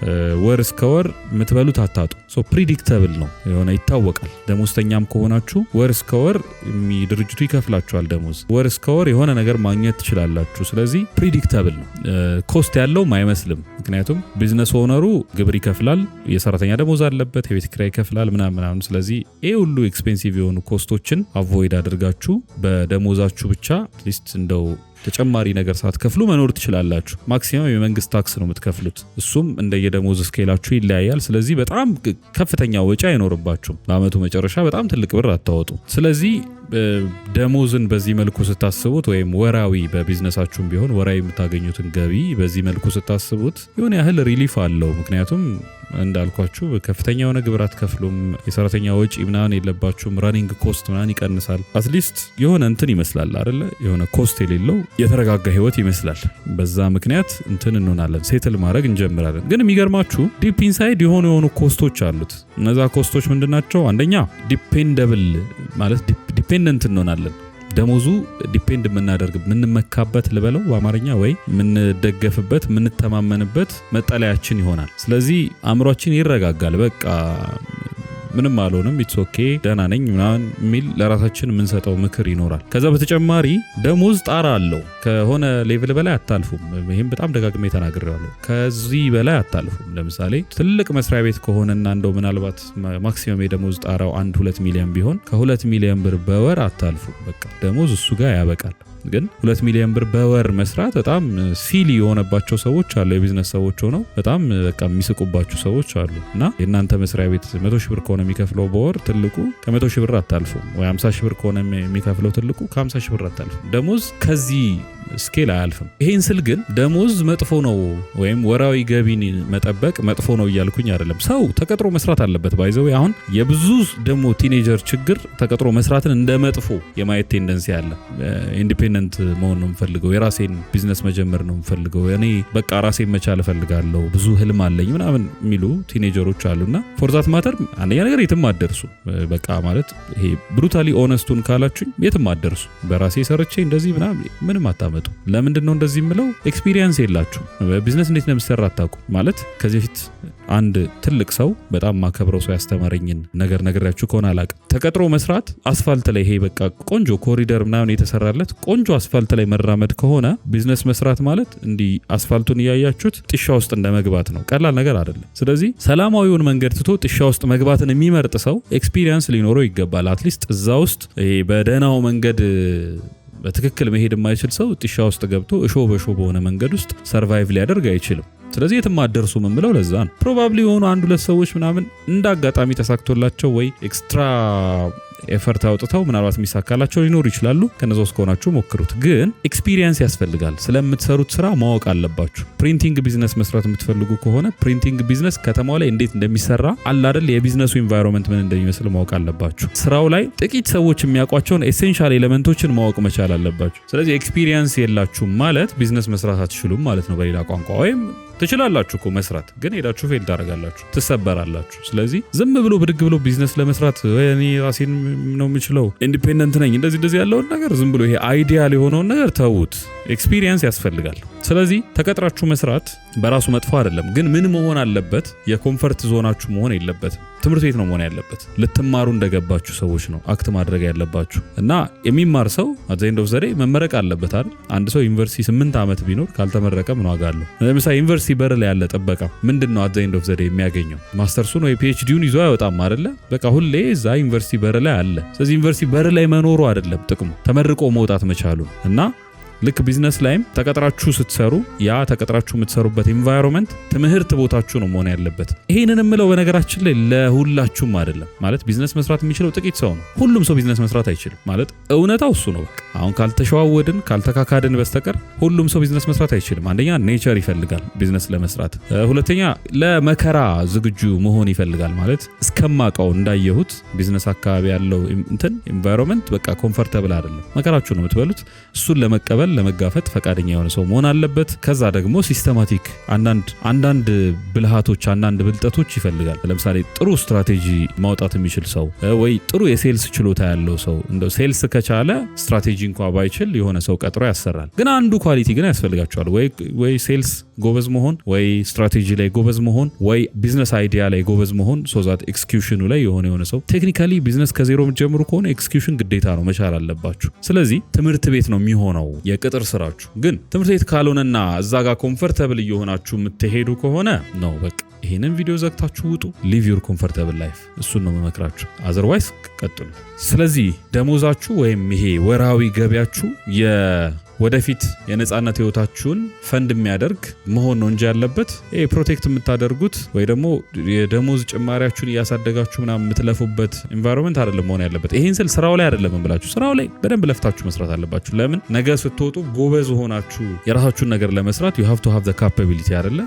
ወር እስከ ወር የምትበሉት አታጡ ሶ ፕሪዲክተብል ነው የሆነ ይታወቃል ደሞዝተኛም ከሆናችሁ ወር እስከ ወር ድርጅቱ ይከፍላችኋል ደሞዝ ወር እስከ ወር የሆነ ነገር ማግኘት ትችላላችሁ ስለዚህ ፕሪዲክተብል ነው ኮስት ያለው አይመስልም ምክንያቱም ቢዝነስ ኦነሩ ግብር ይከፍላል የሰራተኛ ደሞዝ አለበት የቤት ኪራይ ይከፍላል ምናምን ስለዚህ ይሄ ሁሉ ኤክስፔንሲቭ የሆኑ ኮስቶችን አቮይድ አድርጋችሁ በደሞዛችሁ ብቻ አትሊስት እንደው ተጨማሪ ነገር ሳትከፍሉ መኖር ትችላላችሁ ማክሲመም የመንግስት ታክስ ነው የምትከፍሉት እሱም እንደየደሞዝ ስኬላችሁ ይለያያል ስለዚህ በጣም ከፍተኛ ወጪ አይኖርባችሁም በአመቱ መጨረሻ በጣም ትልቅ ብር አታወጡ ስለዚህ ደሞዝን በዚህ መልኩ ስታስቡት ወይም ወራዊ በቢዝነሳችሁም ቢሆን ወራዊ የምታገኙትን ገቢ በዚህ መልኩ ስታስቡት የሆነ ያህል ሪሊፍ አለው ምክንያቱም እንዳልኳችሁ ከፍተኛ የሆነ ግብር አትከፍሉም የሰራተኛ ወጪ ምናምን የለባችሁም ራኒንግ ኮስት ምናምን ይቀንሳል አትሊስት የሆነ እንትን ይመስላል አይደለ የሆነ ኮስት የሌለው የተረጋጋ ህይወት ይመስላል በዛ ምክንያት እንትን እንሆናለን ሴትል ማድረግ እንጀምራለን ግን የሚገርማችሁ ዲፕ ኢንሳይድ የሆኑ ኮስቶች አሉት እነዛ ኮስቶች ምንድናቸው አንደኛ ዲፔንደብል ማለት ዲፔንደንት እንሆናለን ደሞዙ ዲፔንድ የምንመካበት ልበለው በአማርኛ ወይ የምንደገፍበት የምንተማመንበት መጠለያችን ይሆናል ስለዚህ አእምሮአችን ይረጋጋል በቃ ምንም አልሆንም ኢትስ ኦኬ ደህና ነኝ ምናምን ሚል ለራሳችን የምንሰጠው ምክር ይኖራል ከዛ በተጨማሪ ደሞዝ ጣራ አለው ከሆነ ሌቭል በላይ አታልፉም ይሄን በጣም ደጋግሜ ተናግሬያለሁ ከዚህ በላይ አታልፉም ለምሳሌ ትልቅ መስሪያ ቤት ከሆነና እንደው ምናልባት ማክሲመም የደሞዝ ጣራው 1-2 ሚሊዮን ቢሆን ከ2 ሚሊዮን ብር በወር አታልፉም በቃ ደሞዝ እሱ ጋር ያበቃል ግን 2 ሚሊዮን ብር በወር መስራት በጣም ሲሊ የሆነባቸው ሰዎች አሉ የቢዝነስ ሰዎች ሆነው በጣም በቃ የሚስቁባቸው ሰዎች አሉ እና የእናንተ መስሪያ ቤት 100 ሺህ ብር ከሆነ የሚከፍለው በወር ትልቁ ከ100 ሺህ ብር አታልፉም ወይ 50 ሺህ ብር ከሆነ የሚከፍለው ትልቁ ከ50 ሺህ ብር አታልፉም ደሞዝ ከዚህ ስኬል አያልፍም ይሄን ስል ግን ደሞዝ መጥፎ ነው ወይም ወራዊ ገቢን መጠበቅ መጥፎ ነው እያልኩኝ አይደለም ሰው ተቀጥሮ መስራት አለበት ባይዘው አሁን የብዙ ደሞ ቲኔጀር ችግር ተቀጥሮ መስራትን እንደ መጥፎ የማየት ቴንደንሲ አለ ኢንዲፔንደንት መሆን ነው የምፈልገው የራሴን ቢዝነስ መጀመር ነው የምፈልገው እኔ በቃ ራሴን መቻል እፈልጋለሁ ብዙ ህልም አለኝ ምናምን የሚሉ ቲኔጀሮች አሉና ፎር ዛት ማተር አንደኛ ነገር የትም አደርሱ በቃ ማለት ይሄ ብሩታሊ ኦነስቱን ካላችሁኝ የትም አደርሱ በራሴ ሰርቼ እንደዚህ ምንም አታመጡ ለምንድን ነው እንደዚህ የምለው ኤክስፒሪየንስ የላችሁ በቢዝነስ እንዴት ነው የሚሰራ አታውቁ ማለት ከዚህ በፊት አንድ ትልቅ ሰው በጣም ማከብረው ሰው ያስተማረኝን ነገር ነግራችሁ ከሆነ አላውቅም ተቀጥሮ መስራት አስፋልት ላይ ይሄ በቃ ቆንጆ ኮሪደር ምናምን የተሰራለት ቆንጆ አስፋልት ላይ መራመድ ከሆነ ቢዝነስ መስራት ማለት እንዲህ አስፋልቱን ያያያችሁት ጥሻ ውስጥ እንደመግባት ነው ቀላል ነገር አይደለም ስለዚህ ሰላማዊውን መንገድ ትቶ ጥሻ ውስጥ መግባትን የሚመርጥ ሰው ኤክስፒሪየንስ ሊኖረው ይገባል አትሊስት እዛ ውስጥ ይሄ በደህናው መንገድ በትክክል መሄድ የማይችል ሰው ጥሻ ውስጥ ገብቶ እሾ በሾ በሆነ መንገድ ውስጥ ሰርቫይቭ ሊያደርግ አይችልም ስለዚህ የትም አደርሱ ምንብለው ለዛ ነው ፕሮባብሊ የሆኑ 1-2 ሰዎች ምናምን እንዳጋጣሚ ተሳክቶላቸው ወይ ኤክስትራ ኤፈርት አውጥተው ምናልባት የሚሳካላቸው ሊኖር ይችላሉ ከነዛው እስከሆናችሁ ሞክሩት ግን ኤክስፒሪየንስ ያስፈልጋል ስለምትሰሩት ስራ ማወቅ አለባችሁ ፕሪንቲንግ ቢዝነስ መስራት የምትፈልጉ ከሆነ ፕሪንቲንግ ቢዝነስ ከተማው ላይ እንዴት እንደሚሰራ አለ አይደል የቢዝነሱ ኢንቫይሮንመንት ምን እንደሚመስል ማወቅ አለባችሁ ስራው ላይ ጥቂት ሰዎች የሚያውቋቸውን ኤሴንሻል ኤሌመንቶችን ማወቅ መቻል አለባችሁ ስለዚህ ኤክስፒሪየንስ የላችሁም ማለት ቢዝነስ መስራት አትችሉም ማለት ነው በሌላ ቋንቋ ወይም ትችላላችሁ እኮ መስራት ግን ሄዳችሁ ፌል ታደርጋላችሁ ትሰበራላችሁ ስለዚህ ዝም ብሎ ብድግ ብሎ ቢዝነስ ለመስራት እኔ ራሴን ነው የምችለው ኢንዲፔንደንት ነኝ እንደዚህ ያለውን ነገር ዝም ብሎ ይሄ አይዲያል የሆነውን ነገር ተውት ኤክስፒሪየንስ ያስፈልጋል ስለዚህ ተቀጥራችሁ መስራት በራሱ መጥፎ አይደለም ግን ምን መሆን አለበት የኮምፈርት ዞናችሁ መሆን የለበትም ትምህርት ቤት ነው መሆን ያለበት ልትማሩ እንደገባችሁ ሰዎች ነው አክት ማድረግ ያለባችሁ እና የሚማር ሰው at the end of the day መመረቅ አለበት አይደል አንድ ሰው ዩኒቨርሲቲ 8 ዓመት ቢኖር ካልተመረቀ ምን ዋጋ አለው ለምሳሌ ዩኒቨርሲቲ በር ላይ ያለ ጥበቃ ምንድነው at the end of the day የሚያገኘው ማስተርሱን ወይ ፒኤችዲውን ይዞ አይወጣም አይደለ በቃ ሁሌ እዛ ዩኒቨርሲቲ በር ላይ አለ ስለዚህ ዩኒቨርሲቲ በር ላይ መኖሩ አይደለም ጥቅሙ ተመርቆ መውጣት መቻሉ እና ልክ ቢዝነስ ላይም ተቀጥራችሁ ስትሰሩ ያ ተቀጥራችሁ የምትሰሩበት ኢንቫይሮንመንት ትምህርት ቦታችሁ ነው መሆን ያለበት። ይሄንን የምለው በነገራችን ላይ ለሁላችሁም አይደለም። ማለት ቢዝነስ መስራት የሚችለው ጥቂት ሰው ነው። ሁሉም ሰው ቢዝነስ መስራት አይችልም። ማለት እውነታው እሱ ነው። በቃ አሁን ካልተሸዋወድን ካልተካካድን በስተቀር ሁሉም ሰው ቢዝነስ መስራት አይችልም። አንደኛ ኔቸር ይፈልጋል ቢዝነስ ለመስራት፣ ሁለተኛ ለመከራ ዝግጁ መሆን ይፈልጋል። ማለት እስከማውቀው እንዳየሁት ቢዝነስ አካባቢ ያለው እንትን ኢንቫይሮንመንት በቃ ኮምፎርታብል አይደለም። መከራችሁ ነው የምትበሉት። እሱን ለመቀበል ለመጋፈጥ ፈቃደኛ የሆነ ሰው መሆን አለበት። ከዛ ደግሞ ሲስተማቲክ አንዳንድ ብልሃቶች አንዳንድ ብልጠቶች ይፈልጋል። ለምሳሌ ጥሩ ስትራቴጂ ማውጣት የሚችል ሰው ወይ ጥሩ የሴልስ ችሎታ ያለው ሰው እንደው ሴልስ ከቻለ ስትራቴጂ እንኳን ባይችል የሆነ ሰው ቀጥሮ ያሰራል። ግን አንዱ ኳሊቲ ግን ያስፈልጋቸዋል። ወይ ሴልስ ጎበዝ መሆን፣ ወይ ስትራቴጂ ላይ ጎበዝ መሆን፣ ወይ ቢዝነስ አይዲያ ላይ ጎበዝ መሆን ሶዛት ኤክስኪዩሽኑ ላይ የሆነ ሰው ቴክኒካሊ ቢዝነስ ከዜሮ የምትጀምሩ ከሆነ ኤክስኪዩሽን ግዴታ ነው መቻል አለባችሁ። ስለዚህ ትምህርት ቤት ነው የሚሆነው የቅጥር ስራችሁ። ግን ትምህርት ቤት ካልሆነና እዛ ጋር ኮምፎርታብል እየሆናችሁ የምትሄዱ ከሆነ ነው በቃ ይሄንን ቪዲዮ ዘግታችሁ ውጡ። ሊቭ ዩር ኮምፎርታብል ላይፍ። እሱን ነው መመክራችሁ። አዘርዋይስ ቀጥሉ። ስለዚህ ደሞዛችሁ ወይም ይሄ ወራዊ ገቢያችሁ ወደፊት የነጻነት ህይወታችሁን ፈንድ የሚያደርግ መሆን ነው እንጂ ያለበት ይሄ ፕሮቴክት የምታደርጉት ወይ ደግሞ የደሞዝ ጭማሪያችሁን እያሳደጋችሁ ምናምን የምትለፉበት ኢንቫይሮንመንት አይደለም መሆን ያለበት። ይሄን ስል ስራው ላይ አይደለም እንብላችሁ፣ ስራው ላይ በደንብ ለፍታችሁ መስራት አለባችሁ። ለምን ነገ ስትወጡ ጎበዝ ሆናችሁ የራሳችሁን ነገር ለመስራት you have to have the capability አይደለ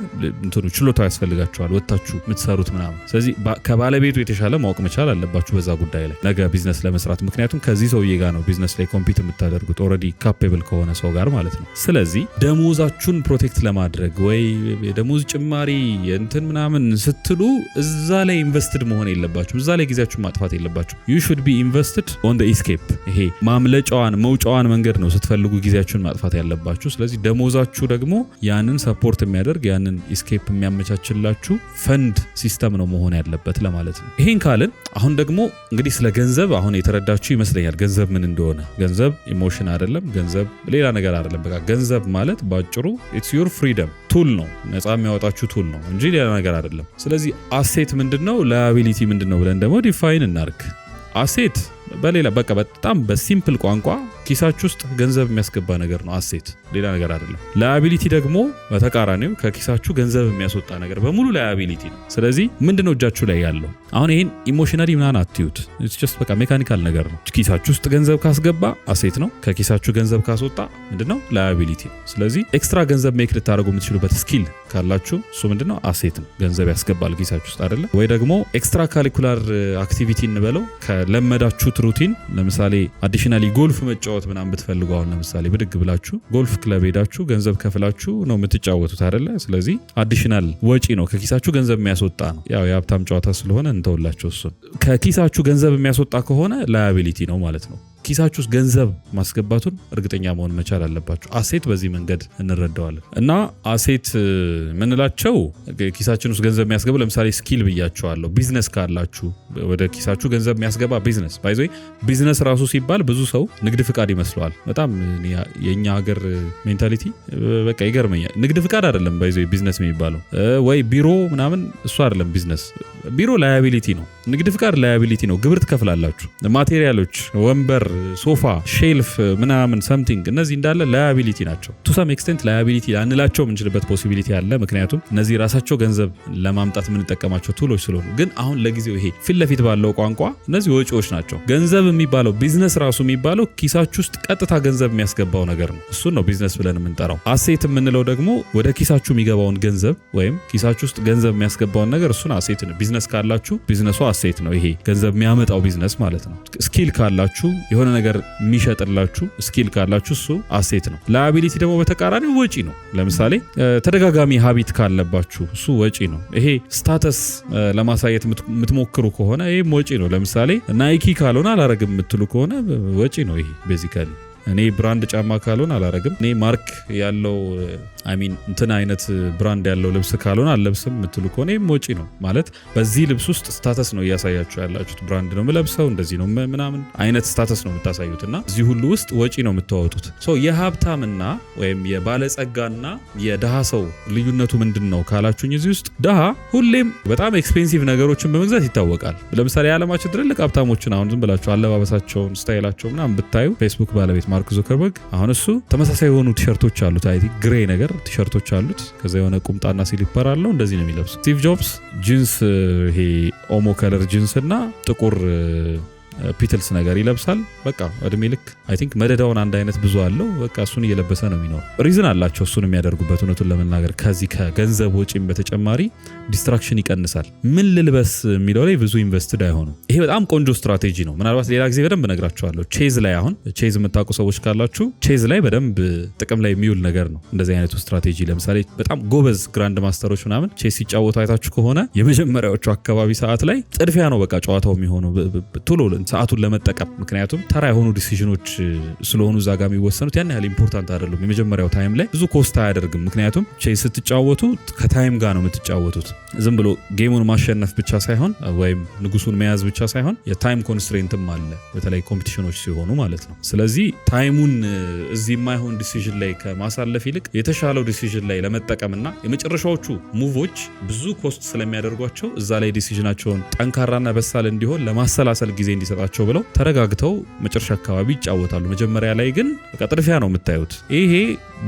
እንትኑ ችሎታው ያስፈልጋችኋል ወጣችሁ የምትሰሩት ምናምን። ስለዚህ ከባለቤቱ የተሻለ ማወቅ መቻል አለባችሁ በዛ ጉዳይ ላይ ነገ ቢዝነስ ለመስራት። ምክንያቱም ከዚህ ሰውዬ ጋር ነው ቢዝነስ ላይ ኮምፒት የምታደርጉት ኦልሬዲ ካፔብል ከሆነ ሰው ጋር ማለት ነው። ስለዚህ ደሞዛችሁን ፕሮቴክት ለማድረግ ወይ የደሞዝ ጭማሪ እንትን ምናምን ስትሉ እዛ ላይ ኢንቨስትድ መሆን የለባችሁ። እዛ ላይ ጊዜያችሁን ማጥፋት የለባችሁ። you should be invested on the escape። ይሄ ማምለጫዋን መውጫዋን መንገድ ነው ስትፈልጉ ጊዜያችሁን ማጥፋት ያለባችሁ። ስለዚህ ደሞዛችሁ ደግሞ ያንን ሰፖርት የሚያደርግ ያንን escape የሚያመቻችላችሁ ፈንድ ሲስተም ነው መሆን ያለበት ለማለት ነው። ይሄን ካልን አሁን ደግሞ እንግዲህ ስለ ገንዘብ አሁን የተረዳችሁ ይመስለኛል። ገንዘብ ምን እንደሆነ። ገንዘብ ኢሞሽን አይደለም። ገንዘብ ሌላ ነገር አይደለም። በቃ ገንዘብ ማለት ባጭሩ it's your freedom ቱል ነው። ነፃ የሚያወጣችሁ ቱል ነው እንጂ ሌላ ነገር አይደለም። ስለዚህ አሴት ምንድነው፣ ላያቢሊቲ ምንድነው ብለን ደግሞ ዲፋይን እናርግ። አሴት በሌላ በቃ በጣም በሲምፕል ቋንቋ ኪሳችሁ ውስጥ ገንዘብ የሚያስገባ ነገር ነው አሴት፣ ሌላ ነገር አይደለም። ላያቢሊቲ ደግሞ በተቃራኒው ከኪሳችሁ ገንዘብ የሚያስወጣ ነገር በሙሉ ላያቢሊቲ ነው። ስለዚህ ምንድነው እጃችሁ ላይ ያለው? አሁን ይሄን ኢሞሽናሊ ምናምን አትዩት። ኢትስ ጀስት በቃ ሜካኒካል ነገር ነው። ኪሳችሁ ውስጥ ገንዘብ ካስገባ አሴት ነው። ከኪሳችሁ ገንዘብ ካስወጣ ምንድነው? ላያቢሊቲ ነው። ስለዚህ ኤክስትራ ገንዘብ ሜክ ልታደርጉ የምትችሉበት ስኪል ካላችሁ እሱ ምንድነው? አሴት ነው። ገንዘብ ያስገባል ኪሳችሁ ውስጥ አይደለ? ወይ ደግሞ ኤክስትራ ካሪኩላር አክቲቪቲ እንበለው ከለመዳችሁ ሩቲን ለምሳሌ አዲሽናሊ ጎልፍ መጫወት ምናምን ብትፈልጉ አሁን ለምሳሌ ብድግ ብላችሁ ጎልፍ ክለብ ሄዳችሁ ገንዘብ ከፍላችሁ ነው የምትጫወቱት አይደለ? ስለዚህ አዲሽናል ወጪ ነው፣ ከኪሳችሁ ገንዘብ የሚያስወጣ ነው። ያው የሀብታም ጨዋታ ስለሆነ እንተውላችሁ። እሱን ከኪሳችሁ ገንዘብ የሚያስወጣ ከሆነ ላያቢሊቲ ነው ማለት ነው። ኪሳችሁ ውስጥ ገንዘብ ማስገባቱን እርግጠኛ መሆን መቻል አለባችሁ። አሴት በዚህ መንገድ እንረዳዋለን። እና አሴት ምንላቸው ኪሳችን ውስጥ ገንዘብ የሚያስገባ ለምሳሌ ስኪል ብያቸዋለሁ። ቢዝነስ ካላችሁ ወደ ኪሳችሁ ገንዘብ የሚያስገባ ቢዝነስ ባይዘይ ቢዝነስ ራሱ ሲባል ብዙ ሰው ንግድ ፍቃድ ይመስለዋል። በጣም የኛ ሀገር ሜንታሊቲ በቃ ይገርመኛል። ንግድ ፍቃድ አይደለም ባይዘይ ቢዝነስ የሚባለው ወይ ቢሮ ምናምን እሱ አይደለም ቢዝነስ። ቢሮ ላያቢሊቲ ነው። ንግድ ፍቃድ ላያቢሊቲ ነው። ግብር ትከፍላላችሁ። ማቴሪያሎች፣ ወንበር፣ ሶፋ፣ ሼልፍ ምናምን ሰምቲንግ እነዚህ እንዳለ ላያቢሊቲ ናቸው። ቱ ሰም ኤክስቴንት ላያቢሊቲ አንላቸው የምንችልበት ፖሲቢሊቲ አለ። ምክንያቱም እነዚህ ራሳቸው ገንዘብ ለማምጣት የምንጠቀማቸው ቱሎች ስለሆኑ። ግን አሁን ለጊዜው ይሄ ፊት ለፊት ባለው ቋንቋ እነዚህ ወጪዎች ናቸው። ገንዘብ የሚባለው ቢዝነስ ራሱ የሚባለው ኪሳችሁ ውስጥ ቀጥታ ገንዘብ የሚያስገባው ነገር ነው። እሱን ነው ቢዝነስ ብለን የምንጠራው። አሴት የምንለው ደግሞ ወደ ኪሳችሁ የሚገባውን ገንዘብ ወይም ኪሳችሁ ውስጥ ገንዘብ የሚያስገባውን ነገር እሱን አሴት ነው። ቢዝነስ ካላችሁ ቢዝነሱ አሴት ነው። ይሄ ገንዘብ የሚያመጣው ቢዝነስ ማለት ነው። ስኪል ካላችሁ የሆነ ነገር የሚሸጥላችሁ ስኪል ካላችሁ እሱ አሴት ነው። ላያቢሊቲ ደግሞ በተቃራኒው ወጪ ነው። ለምሳሌ ተደጋጋሚ ሀቢት ካለባችሁ እሱ ወጪ ነው። ይሄ ስታተስ ለማሳየት የምትሞክሩ ከሆነ ይሄም ወጪ ነው። ለምሳሌ ናይኪ ካልሆነ አላረግም የምትሉ ከሆነ ወጪ ነው። ይሄ ቤዚካሊ እኔ ብራንድ ጫማ ካልሆነ አላረግም፣ እኔ ማርክ ያለው እንትን አይነት ብራንድ ያለው ልብስ ካልሆነ አልለብስም የምትሉ ከሆነ ይህም ወጪ ነው። ማለት በዚህ ልብስ ውስጥ ስታተስ ነው እያሳያችሁ ያላችሁት። ብራንድ ነው የምለብሰው እንደዚህ ነው ምናምን አይነት ስታተስ ነው የምታሳዩትና እዚህ ሁሉ ውስጥ ወጪ ነው የምታወጡት። የሀብታምና ወይም የባለጸጋና የድሃ ሰው ልዩነቱ ምንድን ነው ካላችሁኝ እዚህ ውስጥ ድሃ ሁሌም በጣም ኤክስፔንሲቭ ነገሮችን በመግዛት ይታወቃል። ለምሳሌ የዓለማችን ትልልቅ ሀብታሞችን አሁን ዝም ብላችሁ አለባበሳቸውን፣ ስታይላቸው ምናምን ብታዩ ፌስቡክ ባለቤት ማርክ ዙከርበርግ አሁን እሱ ተመሳሳይ የሆኑ ቲሸርቶች አሉት አይ ቲንክ ግሬ ነገር ቲሸርቶች አሉት ከዛ የሆነ ቁምጣና ሲሊፐር አለው እንደዚህ ነው የሚለብሰው ስቲቭ ጆብስ ጂንስ ይሄ ኦሞ ከለር ጂንስ እና ጥቁር ፒትልስ ነገር ይለብሳል በቃ እድሜ ልክ አይ ቲንክ መደዳውን አንድ አይነት ብዙ አለው በቃ እሱን እየለበሰ ነው የሚኖር ሪዝን አላቸው እሱን የሚያደርጉበት እውነቱን ለመናገር ከዚህ ከገንዘብ ወጪም በተጨማሪ ዲስትራክሽን ይቀንሳል ምን ልልበስ የሚለው ላይ ብዙ ኢንቨስትድ አይሆኑም ይሄ በጣም ቆንጆ ስትራቴጂ ነው ምናልባት ሌላ ጊዜ በደንብ ነግራችኋለሁ ቼዝ ላይ አሁን ቼዝ የምታውቁ ሰዎች ካላችሁ ቼዝ ላይ በደንብ ጥቅም ላይ የሚውል ነገር ነው እንደዚህ አይነቱ ስትራቴጂ ለምሳሌ በጣም ጎበዝ ግራንድ ማስተሮች ምናምን ቼዝ ሲጫወቱ አይታችሁ ከሆነ የመጀመሪያዎቹ አካባቢ ሰዓት ላይ ጥድፊያ ነው በቃ ጨዋታው የሚሆነው ቶሎ ሰዓቱን ለመጠቀም ምክንያቱም ተራ የሆኑ ዲሲዥኖች ስለሆኑ እዛ ጋር የሚወሰኑት ያን ያህል ኢምፖርታንት አይደሉም የመጀመሪያው ታይም ላይ ብዙ ኮስት አያደርግም ምክንያቱም ቼዝ ስትጫወቱ ከታይም ጋር ነው የምትጫወቱት ዝም ብሎ ጌሙን ማሸነፍ ብቻ ሳይሆን ወይም ንጉሱን መያዝ ብቻ ሳይሆን የታይም ኮንስትሬንትም አለ በተለይ ኮምፒቲሽኖች ሲሆኑ ማለት ነው ስለዚህ ታይሙን እዚህ የማይሆን ዲሲዥን ላይ ከማሳለፍ ይልቅ የተሻለው ዲሲዥን ላይ ለመጠቀምና የመጨረሻዎቹ ሙቮች ብዙ ኮስት ስለሚያደርጓቸው እዛ ላይ ዲሲዥናቸውን ጠንካራና በሳል እንዲሆን ለማሰላሰል ጊዜ እንዲሰጣቸው ብለው ተረጋግተው መጨረሻ አካባቢ ይጫወታሉ መጀመሪያ ላይ ግን በቃ ጥድፊያ ነው የምታዩት ይሄ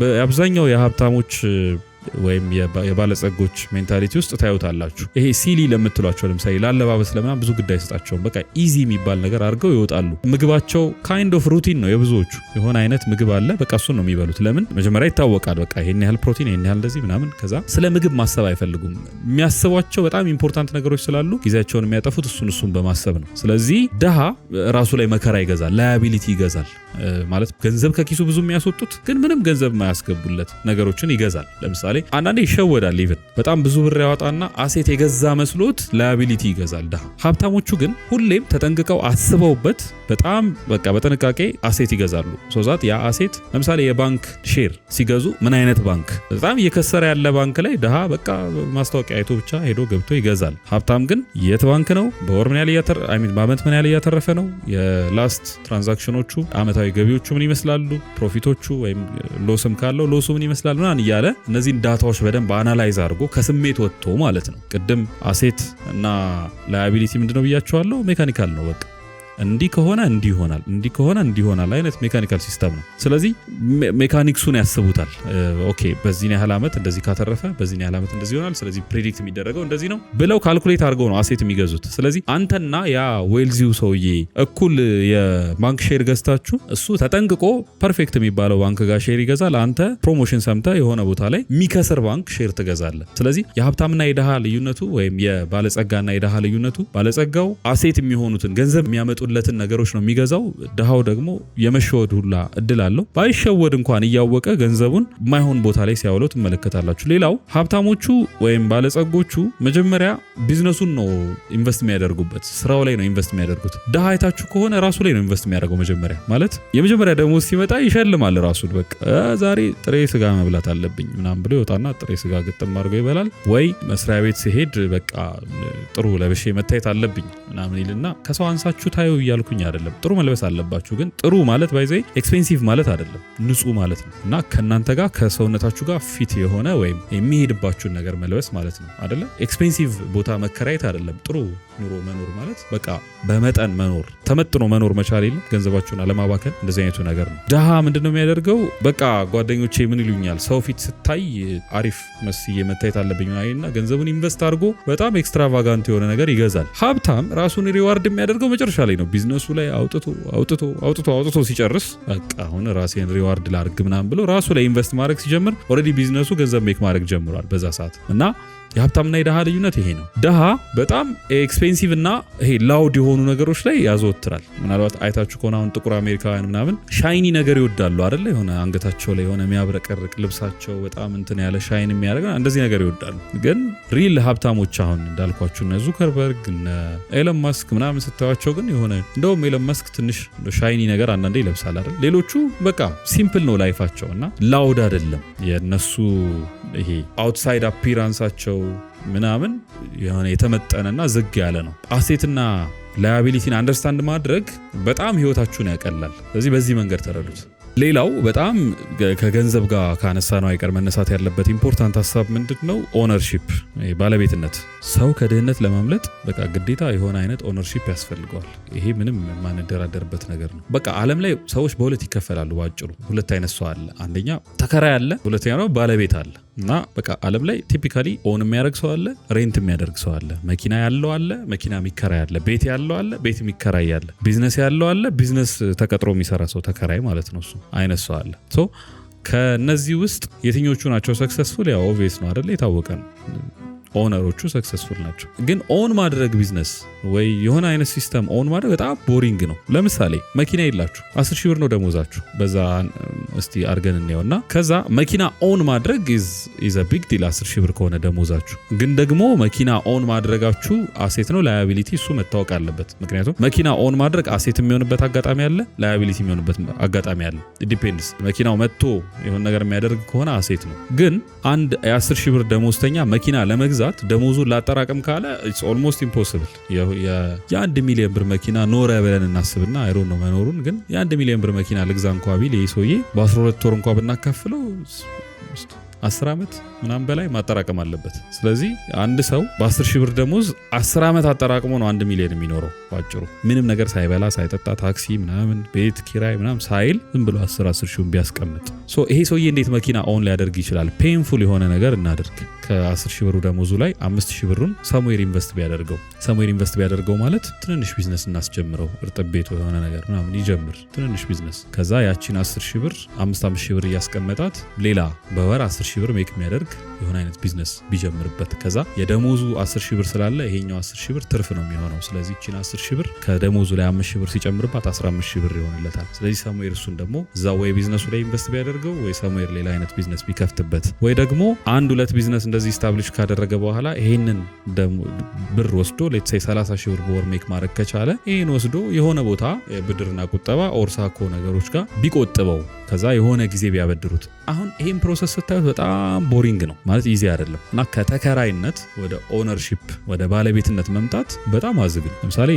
በአብዛኛው የሀብታሞች ወይም የባለጸጎች ሜንታሊቲ ውስጥ ታዩታላችሁ ይሄ ሲሊ ለምትሏቸው ለምሳሌ ላለባበስ ለምናም ብዙ ጉዳይ ሰጣቸው በቃ ኢዚ የሚባል ነገር አድርገው ይወጣሉ ምግባቸው ካይንድ ኦፍ ሩቲን ነው የብዙዎቹ የሆነ አይነት ምግብ አለ በቃ እሱን ነው የሚበሉት ለምን መጀመሪያ ይታወቃል በቃ ይሄን ያህል ፕሮቲን ይሄን ያህል እንደዚህ ምናምን ከዛ ስለ ምግብ ማሰብ አይፈልጉም የሚያስቧቸው በጣም ኢምፖርታንት ነገሮች ስላሉ ጊዜያቸውን የሚያጠፉት እሱን በማሰብ ነው ስለዚህ ደሃ ራሱ ላይ መከራ ይገዛል ላያቢሊቲ ይገዛል ማለት ገንዘብ ከኪሱ ብዙ የሚያስወጡት ግን ምንም ገንዘብ የማያስገቡለት ነገሮችን ይገዛል ለምሳሌ አንዳንዴ ይሸወዳል ኢቭን በጣም ብዙ ብር ያወጣና አሴት የገዛ መስሎት ላያቢሊቲ ይገዛል ደሃ ሀብታሞቹ ግን ሁሌም ተጠንቅቀው አስበውበት በጣም በቃ በጥንቃቄ አሴት ይገዛሉ ሶዛት ያ አሴት ለምሳሌ የባንክ ሼር ሲገዙ ምን አይነት ባንክ በጣም እየከሰረ ያለ ባንክ ላይ ደሃ በቃ ማስታወቂያ አይቶ ብቻ ሄዶ ገብቶ ይገዛል ሀብታም ግን የት ባንክ ነው በወር ምን ያህል በአመት ምን ያህል እያተረፈ ነው የላስት ትራንዛክሽኖቹ አመታዊ ገቢዎቹ ምን ይመስላሉ ፕሮፊቶቹ ወይም ሎስም ካለው ሎሱ ምን ይመስላል ምናምን እያለ እነዚህን ዳታዎች በደንብ አናላይዝ አድርጎ ከስሜት ወጥቶ ማለት ነው ቅድም አሴት እና ላያቢሊቲ ምንድነው ብያቸዋለሁ ሜካኒካል ነው በቃ እንዲህ ከሆነ እንዲህ ይሆናል እንዲህ ከሆነ እንዲህ ይሆናል አይነት ሜካኒካል ሲስተም ነው ስለዚህ ሜካኒክሱን ያስቡታል ኦኬ በዚህ ያህል አመት እንደዚህ ካተረፈ በዚህ ያህል አመት እንደዚህ ይሆናል ስለዚህ ፕሬዲክት የሚደረገው እንደዚህ ነው ብለው ካልኩሌት አድርገው ነው አሴት የሚገዙት ስለዚህ አንተና ያ ዌልዚው ሰውዬ እኩል የባንክ ሼር ገዝታችሁ እሱ ተጠንቅቆ ፐርፌክት የሚባለው ባንክ ጋር ሼር ይገዛል አንተ ፕሮሞሽን ሰምተህ የሆነ ቦታ ላይ የሚከስር ባንክ ሼር ትገዛለህ ስለዚህ የሀብታምና የደሃ ልዩነቱ ወይም የባለጸጋና የደሃ ልዩነቱ ባለጸጋው አሴት የሚሆኑትን ገንዘብ የሚያመጡ ለትን ነገሮች ነው የሚገዛው ደሃው ደግሞ የመሸወድ ሁላ እድል አለው ባይሸወድ እንኳን እያወቀ ገንዘቡን ማይሆን ቦታ ላይ ሲያውለው ትመለከታላችሁ ሌላው ሀብታሞቹ ወይም ባለጸጎቹ መጀመሪያ ቢዝነሱን ነው ኢንቨስት የሚያደርጉበት ስራው ላይ ነው ኢንቨስት የሚያደርጉት ደሃ አይታችሁ ከሆነ ራሱ ላይ ነው ኢንቨስት የሚያደርገው መጀመሪያ ማለት የመጀመሪያ ደሞዝ ሲመጣ ይሸልማል ራሱን በቃ ዛሬ ጥሬ ስጋ መብላት አለብኝ ምናምን ብሎ ይወጣና ጥሬ ስጋ ግጥም አድርጎ ይበላል ወይ መስሪያ ቤት ሲሄድ በቃ ጥሩ ለብሼ መታየት አለብኝ ምናምን ይልና ከሰው አንሳችሁ ታዩ እያልኩኝ አይደለም ጥሩ መልበስ አለባችሁ ግን ጥሩ ማለት ባይዘይ ኤክስፔንሲቭ ማለት አይደለም ንጹህ ማለት ነው እና ከናንተ ጋር ከሰውነታችሁ ጋር ፊት የሆነ ወይም የሚሄድባችሁን ነገር መልበስ ማለት ነው አይደለ ኤክስፔንሲቭ ቦታ መከራየት አይደለም ጥሩ ኑሮ መኖር ማለት በቃ በመጠን መኖር ተመጥኖ መኖር መቻል የለም ገንዘባችሁን አለማባከን እንደዚህ አይነቱ ነገር ነው ደሃ ምንድነው የሚያደርገው በቃ ጓደኞቼ ምን ይሉኛል ሰው ፊት ስታይ አሪፍ መስዬ መታየት አለብኝ እና ገንዘቡን ኢንቨስት አድርጎ በጣም ኤክስትራቫጋንት የሆነ ነገር ይገዛል ሀብታም ራሱን ሪዋርድ የሚያደርገው መጨረሻ ላይ ነው ቢዝነሱ ላይ አውጥቶ ሲጨርስ በቃ አሁን ራሴን ሪዋርድ ላርግ ምናምን ብሎ ራሱ ላይ ኢንቨስት ማድረግ ሲጀምር ኦሬዲ ቢዝነሱ ገንዘብ ሜክ ማድረግ ጀምሯል በዛ ሰዓት እና የሀብታምና የደሃ ልዩነት ይሄ ነው ደሃ በጣም ኤክስፔንሲቭ እና ይሄ ላውድ የሆኑ ነገሮች ላይ ያዘወትራል ምናልባት አይታችሁ ከሆነ አሁን ጥቁር አሜሪካውያን ምናምን ሻይኒ ነገር ይወዳሉ አይደለ የሆነ አንገታቸው ላይ የሆነ የሚያብረቀርቅ ልብሳቸው በጣም እንትን ያለ ሻይን የሚያደርግ እንደዚህ ነገር ይወዳሉ ግን ሪል ሀብታሞች አሁን እንዳልኳችሁ እነ ዙከርበርግ እነ ኤለን ማስክ ምናምን ስታዩቸው ግን የሆነ እንደውም ኤለን ማስክ ትንሽ ሻይኒ ነገር አንዳንዴ ይለብሳል አይደል ሌሎቹ በቃ ሲምፕል ነው ላይፋቸው እና ላውድ አይደለም የነሱ ይሄ አውትሳይድ አፒራንሳቸው ምናምን የሆነ የተመጠነና ዝግ ያለ ነው አሴትና ላያቢሊቲን አንደርስታንድ ማድረግ በጣም ህይወታችሁን ያቀላል ስለዚህ በዚህ መንገድ ተረዱት ሌላው በጣም ከገንዘብ ጋር ካነሳ ነው አይቀር መነሳት ያለበት ኢምፖርታንት ሀሳብ ምንድነው? ኦነርሺፕ፣ ባለቤትነት። ሰው ከድህነት ለማምለጥ በቃ ግዴታ የሆነ አይነት ኦነርሺፕ ያስፈልገዋል። ይሄ ምንም ማንደራደርበት ነገር ነው። በቃ ዓለም ላይ ሰዎች በሁለት ይከፈላሉ። ባጭሩ ሁለት አይነት ሰው አለ። አንደኛ ተከራይ አለ፣ ሁለተኛ ነው ባለቤት አለ። እና በቃ ዓለም ላይ ቲፒካሊ ኦን የሚያደርግ ሰው አለ፣ ሬንት የሚያደርግ ሰው አለ፣ መኪና ያለው አለ፣ መኪና የሚከራይ አለ፣ ቤት ያለው አለ፣ ቤት የሚከራይ አለ፣ ቢዝነስ ያለው አለ፣ ቢዝነስ ተቀጥሮ የሚሰራ ሰው ተከራይ ማለት ነው። እሱ አይነት ሰው አለ። ሶ ከነዚህ ውስጥ የትኞቹ ናቸው ሰክሰስፉል? ያው ኦብቪየስ ነው አይደል? የታወቀ ነው። ኦነሮቹ ሰክሰስፉል ናቸው። ግን ኦን ማድረግ ቢዝነስ ወይ የሆነ አይነት ሲስተም ኦን ማድረግ በጣም ቦሪንግ ነው። ለምሳሌ መኪና የላችሁ 10 ሺህ ብር ነው ደሞዛችሁ። በዛ እስቲ አርገን እንየውና ከዛ መኪና ኦን ማድረግ ኢዝ አ ቢግ ዲል 10 ሺህ ብር ከሆነ ደሞዛችሁ። ግን ደግሞ መኪና ኦን ማድረጋችሁ አሴት ነው ላያቢሊቲ፣ እሱ መታወቅ አለበት። ምክንያቱም መኪና ኦን ማድረግ አሴት የሚሆንበት አጋጣሚ አለ፣ ላያቢሊቲ የሚሆንበት አጋጣሚ አለ። ዲፔንድስ። መኪናው መጥቶ የሆነ ነገር የሚያደርግ ከሆነ አሴት ነው። ግን አንድ የ10 ሺህ ብር ደሞዝተኛ መኪና ለመግዛት ደሞዙን ላጠራቀም ካለ ኢትስ ኦልሞስት ኢምፖሲብል። የ1 ሚሊዮን ብር መኪና ኖረ ብለን እናስብና አይሮን ነው መኖሩን፣ ግን የ1 ሚሊዮን ብር መኪና ልግዛ እንኳ ቢል ይህ ሰውዬ በ12 ወር እንኳ ብናካፍለው 10 ዓመት ምናምን በላይ ማጠራቀም አለበት። ስለዚህ አንድ ሰው በ10 ሺህ ብር ደሞዝ 10 ዓመት አጠራቅሞ ነው 1 ሚሊዮን የሚኖረው። ባጭሩ ምንም ነገር ሳይበላ ሳይጠጣ ታክሲ ምናምን ቤት ኪራይ ምናምን ሳይል ዝም ብሎ 10 ሺህ ቢያስቀምጥ ይሄ ሰውዬ እንዴት መኪና ኦን ሊያደርግ ይችላል? ፔንፉል የሆነ ነገር እናደርግ። ከ10 ሺህ ብሩ ደሞዙ ላይ 5 ሺህ ብሩን ሰምዌር ኢንቨስት ቢያደርገው ማለት ትንንሽ ቢዝነስ እናስጀምረው። እርጥብ ቤት የሆነ ነገር ምናምን ይጀምር፣ ትንንሽ ቢዝነስ። ከዛ ያቺን 10 ሺህ ብር 5 ሺህ ብር እያስቀመጣት ሌላ በወር 10 ሺህ ብር ሜክ የሚያደርግ የሆነ አይነት ቢዝነስ ቢጀምርበት። ከዛ የደሞዙ 10 ሺህ ብር ስላለ ይሄኛው 10 ሺህ ብር ትርፍ ነው የሚሆነው። ስለዚህ እቺን 10 ሺህ ብር ከደሞዙ ላይ 5 ሺህ ብር ሲጨምርባት 15 ሺህ ብር ይሆንለታል። ስለዚህ ሰምዌር እሱን ደግሞ እዛ ወይ ቢዝነሱ ላይ ኢንቨስት ቢያደርገው ወይ ሰምዌር ሌላ አይነት ቢዝነስ ቢከፍትበት ወይ ደግሞ 1-2 ቢዝነስ እንደዚህ ስታብሊሽ ካደረገ በኋላ ይሄንን ብር ወስዶ ሌትስ ሴይ 30 ሺህ ብር በወር ሜክ ማድረግ ከቻለ ይሄን ወስዶ የሆነ ቦታ ብድርና ቁጠባ ኦርሳኮ ነገሮች ጋር ቢቆጥበው ከዛ የሆነ ጊዜ ቢያበድሩት። አሁን ይሄን ፕሮሰስ ስታዩት በጣም ቦሪንግ ነው ማለት ኢዚ አይደለም። እና ከተከራይነት ወደ ኦነርሺፕ ወደ ባለቤትነት መምጣት በጣም አዝግ ነው። ለምሳሌ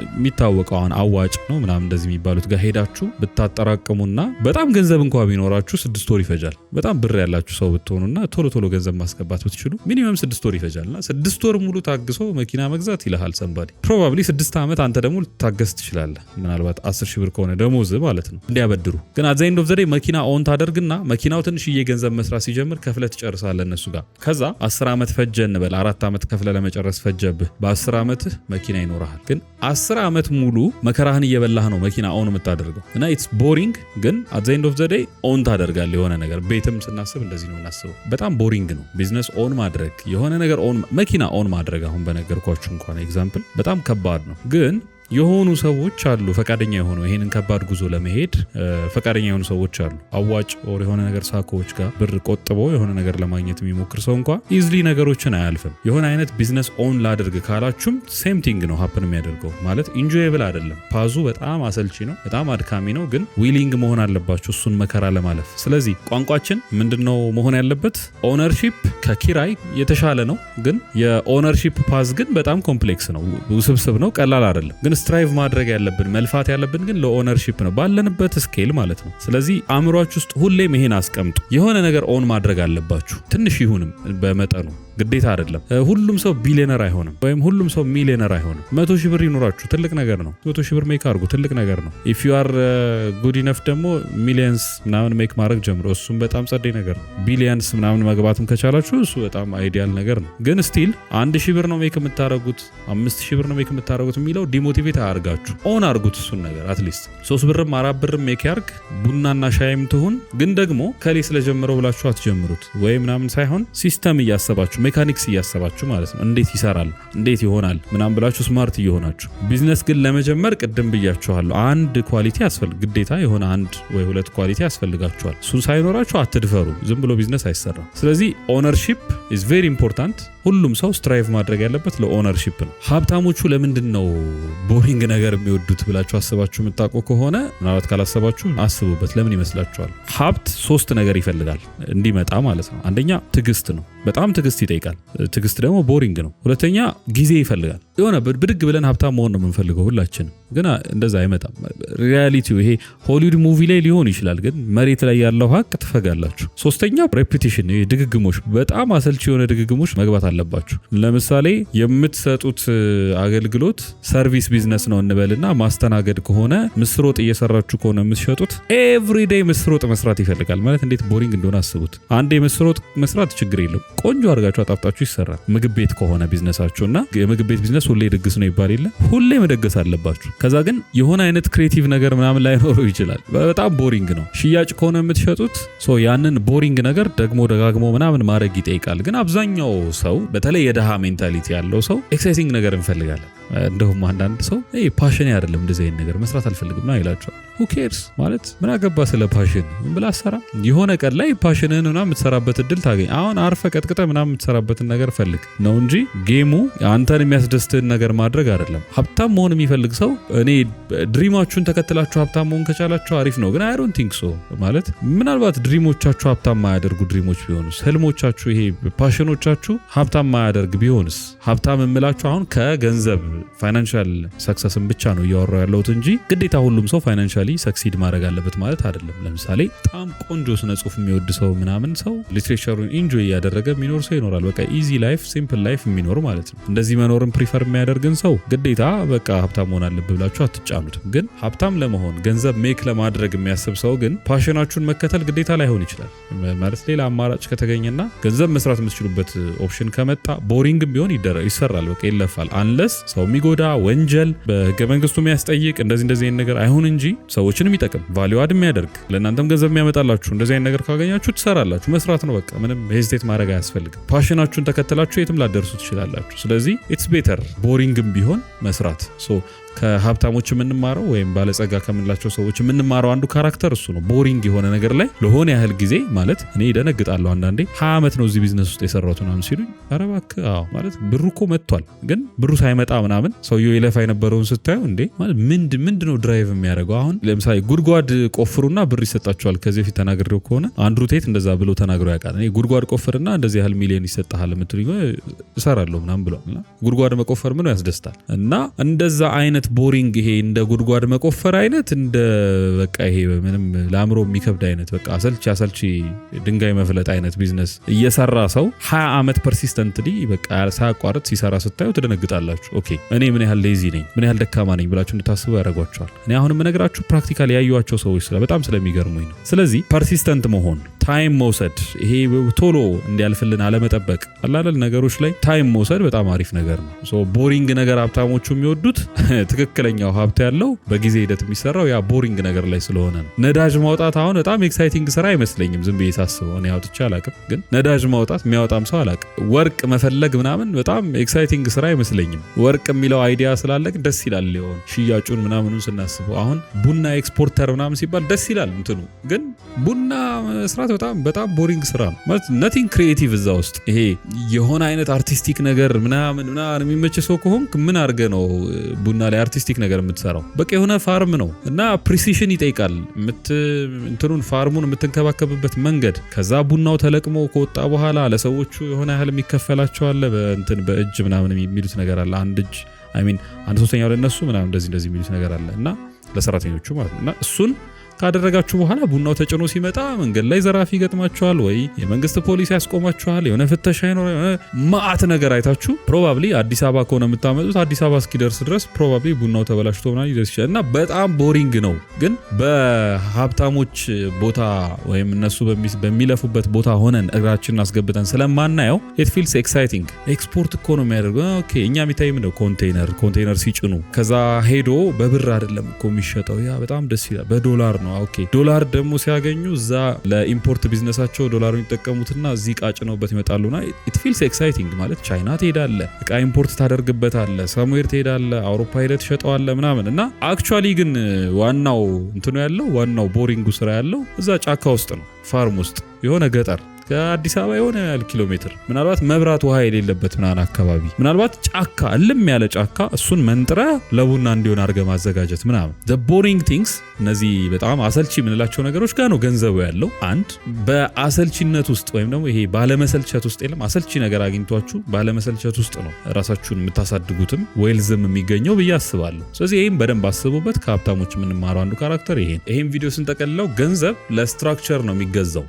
የሚታወቀው አሁን አዋጭ ነው ምናምን እንደዚህ የሚባሉት ጋር ሄዳችሁ ብታጠራቅሙና በጣም ገንዘብ እንኳ ቢኖራችሁ 6 ወር ይፈጃል። በጣም ብር ያላችሁ ሰው ብትሆኑና ቶሎ ገንዘብ ማስገባት ብትችሉ ሚኒመም 6 ወር ይፈጃልና 6 ወር ሙሉ ታግሶ መኪና መግዛት ይልሃል ሰንባዲ። ፕሮባብሊ 6 ዓመት አንተ ደግሞ ልታገስ ትችላለህ። ምናልባት 10 ሺህ ብር ከሆነ ደሞዝ ማለት ነው እንዲያበድሩ። ግን አት ዘ ኤንድ ኦፍ ዘ ዴይ መኪና ኦን ታደርግና መኪናው ትንሽዬ ገንዘብ መስራት ሲጀምር ከፍለህ ትጨርሳለህ እነሱ ጋር። ከዛ 10 ዓመት ፈጀ እንበል፣ 4 ዓመት ከፍለህ ለመጨረስ ፈጀብህ። በ10 ዓመትህ መኪና ይኖርሃል። ግን 10 ዓመት ሙሉ መከራህን እየበላህ ነው መኪና ኦን የምታደርገው እና ኢትስ ቦሪንግ። ግን አት ዘ ኤንድ ኦፍ ዘ ዴይ ኦን ታደርጋለህ የሆነ ነገር። ቤትም ስናስብ እንደዚህ ነው እናስበው። በጣም ቦሪንግ ነው ቢዝነስ ኦን ማድረግ፣ የሆነ ነገር ኦን መኪና ኦን ማድረግ። አሁን በነገርኳችሁ እንኳን ኤግዛምፕል በጣም ከባድ ነው። ግን የሆኑ ሰዎች አሉ ፈቃደኛ የሆኑ ይሄንን ከባድ ጉዞ ለመሄድ ፈቃደኛ የሆኑ ሰዎች አሉ። አዋጭ ኦር የሆነ ነገር ሳኮዎች ጋር ብር ቆጥቦ የሆነ ነገር ለማግኘት የሚሞክር ሰው እንኳን ኢዝሊ ነገሮችን አያልፍም። የሆነ አይነት ቢዝነስ ኦን ላድርግ ካላችሁም ሴም ቲንግ ነው ሀፕን የሚያደርገው። ማለት ኢንጆየብል አይደለም፣ ፓዙ በጣም አሰልቺ ነው፣ በጣም አድካሚ ነው። ግን ዊሊንግ መሆን አለባችሁ እሱን መከራ ለማለፍ። ስለዚህ ቋንቋችን ምንድነው መሆን ያለበት? ኦነርሺፕ ከኪራይ የተሻለ ነው። ግን የኦነርሺፕ ፓዝ ግን በጣም ኮምፕሌክስ ነው፣ ውስብስብ ነው፣ ቀላል አይደለም። ግን ስትራይቭ ማድረግ ያለብን መልፋት ያለብን ግን ለኦነርሺፕ ነው ባለንበት ስኬል ማለት ነው። ስለዚህ አእምሯችሁ ውስጥ ሁሌም ይሄን አስቀምጡ። የሆነ ነገር ኦን ማድረግ አለባችሁ፣ ትንሽ ይሁንም በመጠኑ ግዴታ አይደለም። ሁሉም ሰው ቢሊየነር አይሆንም ወይም ሁሉም ሰው ሚሊየነር አይሆንም። 100 ሺህ ብር ይኖራችሁ ትልቅ ነገር ነው። 100 ሺህ ብር ሜክ አድርጉ ትልቅ ነገር ነው። ኢፍ ዩ አር ጉድ ኢነፍ ደግሞ ሚሊየንስ ምናምን ሜክ ማድረግ ጀምሮ እሱም በጣም ጸደይ ነገር ነው። ቢሊየንስ ምናምን መግባትም ከቻላችሁ እሱ በጣም አይዲያል ነገር ነው። ግን ስቲል 1000 ብር ነው ሜክ የምታደርጉት 5000 ብር ነው ሜክ የምታደርጉት የሚለው ዲሞቲቬት አያርጋችሁ። ኦን አድርጉት እሱን ነገር አትሊስት 3 ብርም 4 ብርም ሜክ ያርግ፣ ቡናና ሻይም ትሁን። ግን ደግሞ ከሌ ስለጀመረው ብላችሁ አትጀምሩት ወይ ምናምን ሳይሆን ሲስተም እያሰባችሁ ሜካኒክስ እያሰባችሁ ማለት ነው። እንዴት ይሰራል እንዴት ይሆናል ምናምን ብላችሁ ስማርት እየሆናችሁ። ቢዝነስ ግን ለመጀመር ቅድም ብያችኋለሁ አንድ ኳሊቲ ግዴታ የሆነ 1 ወይ 2 ኳሊቲ ያስፈልጋችኋል። እሱን ሳይኖራችሁ አትድፈሩ። ዝም ብሎ ቢዝነስ አይሰራም። ስለዚህ ኦነርሺፕ ኢዝ ቬሪ ኢምፖርታንት። ሁሉም ሰው ስትራይቭ ማድረግ ያለበት ለኦነርሺፕ ነው። ሀብታሞቹ ለምንድን ነው ቦሪንግ ነገር የሚወዱት ብላችሁ አስባችሁ የምታውቁ ከሆነ ምናልባት ካላሰባችሁ አስቡበት። ለምን ይመስላችኋል? ሀብት 3 ነገር ይፈልጋል እንዲመጣ ማለት ነው። አንደኛ ትዕግስት ነው። በጣም ትዕግስት ይጠይቃል። ትዕግስት ደግሞ ቦሪንግ ነው። ሁለተኛ ጊዜ ይፈልጋል። የሆነ ብድግ ብለን ሀብታም መሆን ነው የምንፈልገው ሁላችንም፣ ግን እንደዛ አይመጣም። ሪያሊቲው ይሄ ሆሊውድ ሙቪ ላይ ሊሆን ይችላል፣ ግን መሬት ላይ ያለው ሀቅ ትፈጋላችሁ። ሶስተኛው ሬፒቲሽን፣ ድግግሞች፣ በጣም አሰልቺ የሆነ ድግግሞች መግባት አለባችሁ። ለምሳሌ የምትሰጡት አገልግሎት ሰርቪስ ቢዝነስ ነው እንበልና ማስተናገድ ከሆነ ምስር ወጥ እየሰራችሁ ከሆነ የምትሸጡት ኤቭሪዴይ ምስር ወጥ መስራት ይፈልጋል ማለት እንዴት ቦሪንግ እንደሆነ አስቡት። አንዴ ምስር ወጥ መስራት ችግር የለም፣ ቆንጆ አድርጋችሁ አጣፍጣችሁ ይሰራል። ምግብ ቤት ከሆነ ቢዝነሳችሁና የምግብ ቤት ቢዝነስ ሁሌ ድግስ ነው ይባል የለ፣ ሁሌ መደገስ አለባችሁ። ከዛ ግን የሆነ አይነት ክሬቲቭ ነገር ምናምን ላይኖረው ይችላል፣ በጣም ቦሪንግ ነው። ሽያጭ ከሆነ የምትሸጡት ያንን ቦሪንግ ነገር ደግሞ ደጋግሞ ምናምን ማድረግ ይጠይቃል። ግን አብዛኛው ሰው በተለይ የደሃ ሜንታሊቲ ያለው ሰው ኤክሳይቲንግ ነገር እንፈልጋለን። እንደውም አንዳንድ ሰው ፓሽን አይደለም እንደዚህ አይነት ነገር መስራት አልፈልግም ነው ይላቸዋል። who cares ማለት ምን አገባ ስለ ፓሽን ብላ ሰራ። የሆነ ቀን ላይ ፓሽንህን ምናምን የምትሰራበት እድል ታገኝ። አሁን አርፈ ቀጥቅጠ ምናምን የምትሰራበትን ነገር ፈልግ ነው እንጂ ጌሙ አንተን የሚያስደስትህን ነገር ማድረግ አይደለም። ሀብታም መሆን የሚፈልግ ሰው እኔ ድሪማችሁን ተከትላችሁ ሀብታም መሆን ከቻላችሁ አሪፍ ነው፣ ግን I don't think so ማለት ምናልባት ድሪሞቻችሁ ሀብታም ማያደርጉ ድሪሞች ቢሆኑስ፣ ህልሞቻችሁ ይሄ ፓሽኖቻችሁ ሀብታም ማያደርግ ቢሆንስ? ሀብታም የምላችሁ አሁን ከገንዘብ ፋይናንሻል ሰክሰስን ብቻ ነው እያወራው ያለሁት እንጂ ግዴታ ሁሉም ሰው ፋይናንሻሊ ሰክሲድ ማድረግ አለበት ማለት አይደለም። ለምሳሌ በጣም ቆንጆ ስነ ጽሁፍ የሚወድ ሰው ምናምን ሰው ሊትሬቸሩን ኢንጆይ እያደረገ የሚኖር ሰው ይኖራል። በቃ ኢዚ ላይፍ ሲምፕል ላይፍ የሚኖር ማለት ነው። እንደዚህ መኖርን ፕሪፈር የሚያደርግን ሰው ግዴታ በቃ ሀብታም መሆን አለበት ብላችሁ አትጫኑትም። ግን ሀብታም ለመሆን ገንዘብ ሜክ ለማድረግ የሚያስብ ሰው ግን ፓሽናችሁን መከተል ግዴታ ላይሆን ይችላል ማለት ሌላ አማራጭ ከተገኘና ገንዘብ መስራት የምትችሉበት ኦፕሽን ከመጣ ቦሪንግም ቢሆን ይሰራል፣ በቃ ይለፋል። አንለስ ሰው የሚጎዳ ወንጀል በህገ መንግስቱ የሚያስጠይቅ እንደዚህ አይነት ነገር አይሁን እንጂ ሰዎችን የሚጠቅም ቫልዩ አድ የሚያደርግ ለእናንተም ገንዘብ የሚያመጣላችሁ እንደዚህ አይነት ነገር ካገኛችሁ ትሰራላችሁ። መስራት ነው በቃ፣ ምንም ሄዚቴት ማድረግ አያስፈልግም። ፓሽናችሁን ተከትላችሁ የትም ላደርሱ ትችላላችሁ። ስለዚህ ኢትስ ቤተር ቦሪንግም ቢሆን መስራት። ከሀብታሞች የምንማረው ወይም ባለጸጋ ከምንላቸው ሰዎች የምንማረው አንዱ ካራክተር እሱ ነው። ቦሪንግ የሆነ ነገር ላይ ለሆነ ያህል ጊዜ ማለት እኔ ደነግጣለሁ አንዳንዴ 20 ዓመት ነው እዚህ ቢዝነስ ውስጥ የሰራሁት ምናምን ሲሉኝ፣ ኧረ እባክህ ማለት ብሩ እኮ መጥቷል፣ ግን ብሩ ሳይመጣ ምናምን ሰውየው የለፋ የነበረውን ስታዩ እንዴ ማለት ምንድነው ድራይቭ የሚያደርገው? አሁን ለምሳሌ ጉድጓድ ቆፍሩና ብር ይሰጣቸዋል። ከዚህ በፊት ተናግሬው ከሆነ አንድሩ ቴት እንደዛ ብሎ ተናግሮ ያውቃል። እኔ ጉድጓድ ቆፍርና እንደዚህ ያህል ሚሊዮን ይሰጣል የምትሉኝ እሰራለሁ ምናምን ብሏል። ጉድጓድ መቆፈር ምን ያስደስታል? እና እንደዛ አይነት ቦሪንግ ይሄ እንደ ጉድጓድ መቆፈር አይነት እንደ በቃ ይሄ ምንም ለአእምሮ የሚከብድ አይነት በቃ አሰልቺ ድንጋይ መፍለጥ አይነት ቢዝነስ እየሰራ ሰው 20 ዓመት ፐርሲስተንትሊ በቃ ሳያቋርጥ ሲሰራ ስታዩ ትደነግጣላችሁ። ኦኬ እኔ ምን ያህል ሌዚ ነኝ፣ ምን ያህል ደካማ ነኝ ብላችሁ እንድታስቡ ያደርጓቸዋል። እኔ አሁን የምነግራችሁ ፕራክቲካሊ ያዩዋቸው ሰዎች በጣም ስለሚገርሙኝ ነው። ስለዚህ ፐርሲስተንት መሆን፣ ታይም መውሰድ፣ ይሄ ቶሎ እንዲያልፍልን አለመጠበቅ አላል ነገሮች ላይ ታይም መውሰድ በጣም አሪፍ ነገር ነው። ቦሪንግ ነገር ሀብታሞቹ የሚወዱት ትክክለኛው ሀብት ያለው በጊዜ ሂደት የሚሰራው ያ ቦሪንግ ነገር ላይ ስለሆነ ነው። ነዳጅ ማውጣት አሁን በጣም ኤክሳይቲንግ ስራ አይመስለኝም ዝም ብዬ ሳስበው። እኔ አውጥቼ አላቅም፣ ግን ነዳጅ ማውጣት የሚያወጣም ሰው አላቅም። ወርቅ መፈለግ ምናምን በጣም ኤክሳይቲንግ ስራ አይመስለኝም። ወርቅ የሚለው አይዲያ ስላለ ደስ ይላል ሊሆን ሽያጩን ምናምኑን ስናስበው። አሁን ቡና ኤክስፖርተር ምናምን ሲባል ደስ ይላል እንትኑ፣ ግን ቡና መስራት በጣም ቦሪንግ ስራ ነው ማለት ነቲንግ ክሪኤቲቭ እዛ ውስጥ። ይሄ የሆነ አይነት አርቲስቲክ ነገር ምናምን የሚመች ሰው ከሆንክ ምን አድርገ ነው ቡና ላይ አርቲስቲክ ነገር የምትሰራው? በቃ የሆነ ፋርም ነው እና ፕሪሲሽን ይጠይቃል እንትኑን ፋርሙን የምትንከባከብበት መንገድ። ከዛ ቡናው ተለቅሞ ከወጣ በኋላ ለሰዎቹ የሆነ ያህል የሚከፈላቸው አለ። በእጅ ምናምን የሚሉት ነገር አለ። አንድ እጅ አንድ ሶስተኛው ለነሱ ምናምን እንደዚህ የሚሉት ነገር አለ እና ለሰራተኞቹ ማለት ነው። እና እሱን ካደረጋችሁ በኋላ ቡናው ተጭኖ ሲመጣ መንገድ ላይ ዘራፊ ይገጥማችኋል ወይ የመንግስት ፖሊስ ያስቆማችኋል፣ የሆነ ፍተሻ ይኖር፣ ማአት ነገር አይታችሁ ፕሮባብሊ አዲስ አበባ ከሆነ የምታመጡት አዲስ አበባ እስኪደርስ ድረስ ፕሮባብሊ ቡናው ተበላሽቶ ምናምን ይደርስ ይችላል እና በጣም ቦሪንግ ነው። ግን በሀብታሞች ቦታ ወይም እነሱ በሚለፉበት ቦታ ሆነን እግራችንን አስገብተን ስለማናየው it feels exciting። ኤክስፖርት እኮ ነው የሚያደርገው። ኦኬ እኛ የሚታይም ነው ኮንቴነር ሲጭኑ ከዛ ሄዶ በብር አይደለም እኮ የሚሸጠው፣ ያ በጣም ደስ ይላል። በዶላር ነው። ኦኬ ዶላር ደግሞ ሲያገኙ እዛ ለኢምፖርት ቢዝነሳቸው ዶላሩን ይጠቀሙትና እዚህ ቃጭነውበት ይመጣሉና it feels exciting ማለት ቻይና ትሄዳለ፣ እቃ ኢምፖርት ታደርግበታለ፣ ሳሙኤር ትሄዳለ፣ አውሮፓ ሄደ ትሸጠዋለ ምናምን እና አክቹአሊ ግን ዋናው እንትኑ ያለው ዋናው ቦሪንጉ ስራ ያለው እዛ ጫካ ውስጥ ነው፣ ፋርም ውስጥ የሆነ ገጠር ከአዲስ አበባ የሆነ ያህል ኪሎ ሜትር ምናልባት መብራት ውሃ የሌለበት ምናምን አካባቢ ምናልባት ጫካ እልም ያለ ጫካ እሱን መንጥረ ለቡና እንዲሆን አድርገህ ማዘጋጀት ምናምን the boring things እነዚህ በጣም አሰልቺ የምንላቸው ነገሮች ጋር ነው ገንዘቡ ያለው። አንድ በአሰልቺነት ውስጥ ወይም ደግሞ ይሄ ባለመሰልቸት ውስጥ የለም አሰልቺ ነገር አግኝቷችሁ ባለመሰልቸት ውስጥ ነው ራሳችሁን የምታሳድጉትም ዌልዝም የሚገኘው ብዬ አስባለሁ። ስለዚህ ይሄን በደንብ አስቡበት። ከሀብታሞች የምንማረው አንዱ ካራክተር ይሄን ቪዲዮ ስንጠቀልለው ገንዘብ ለስትራክቸር ነው የሚገዛው።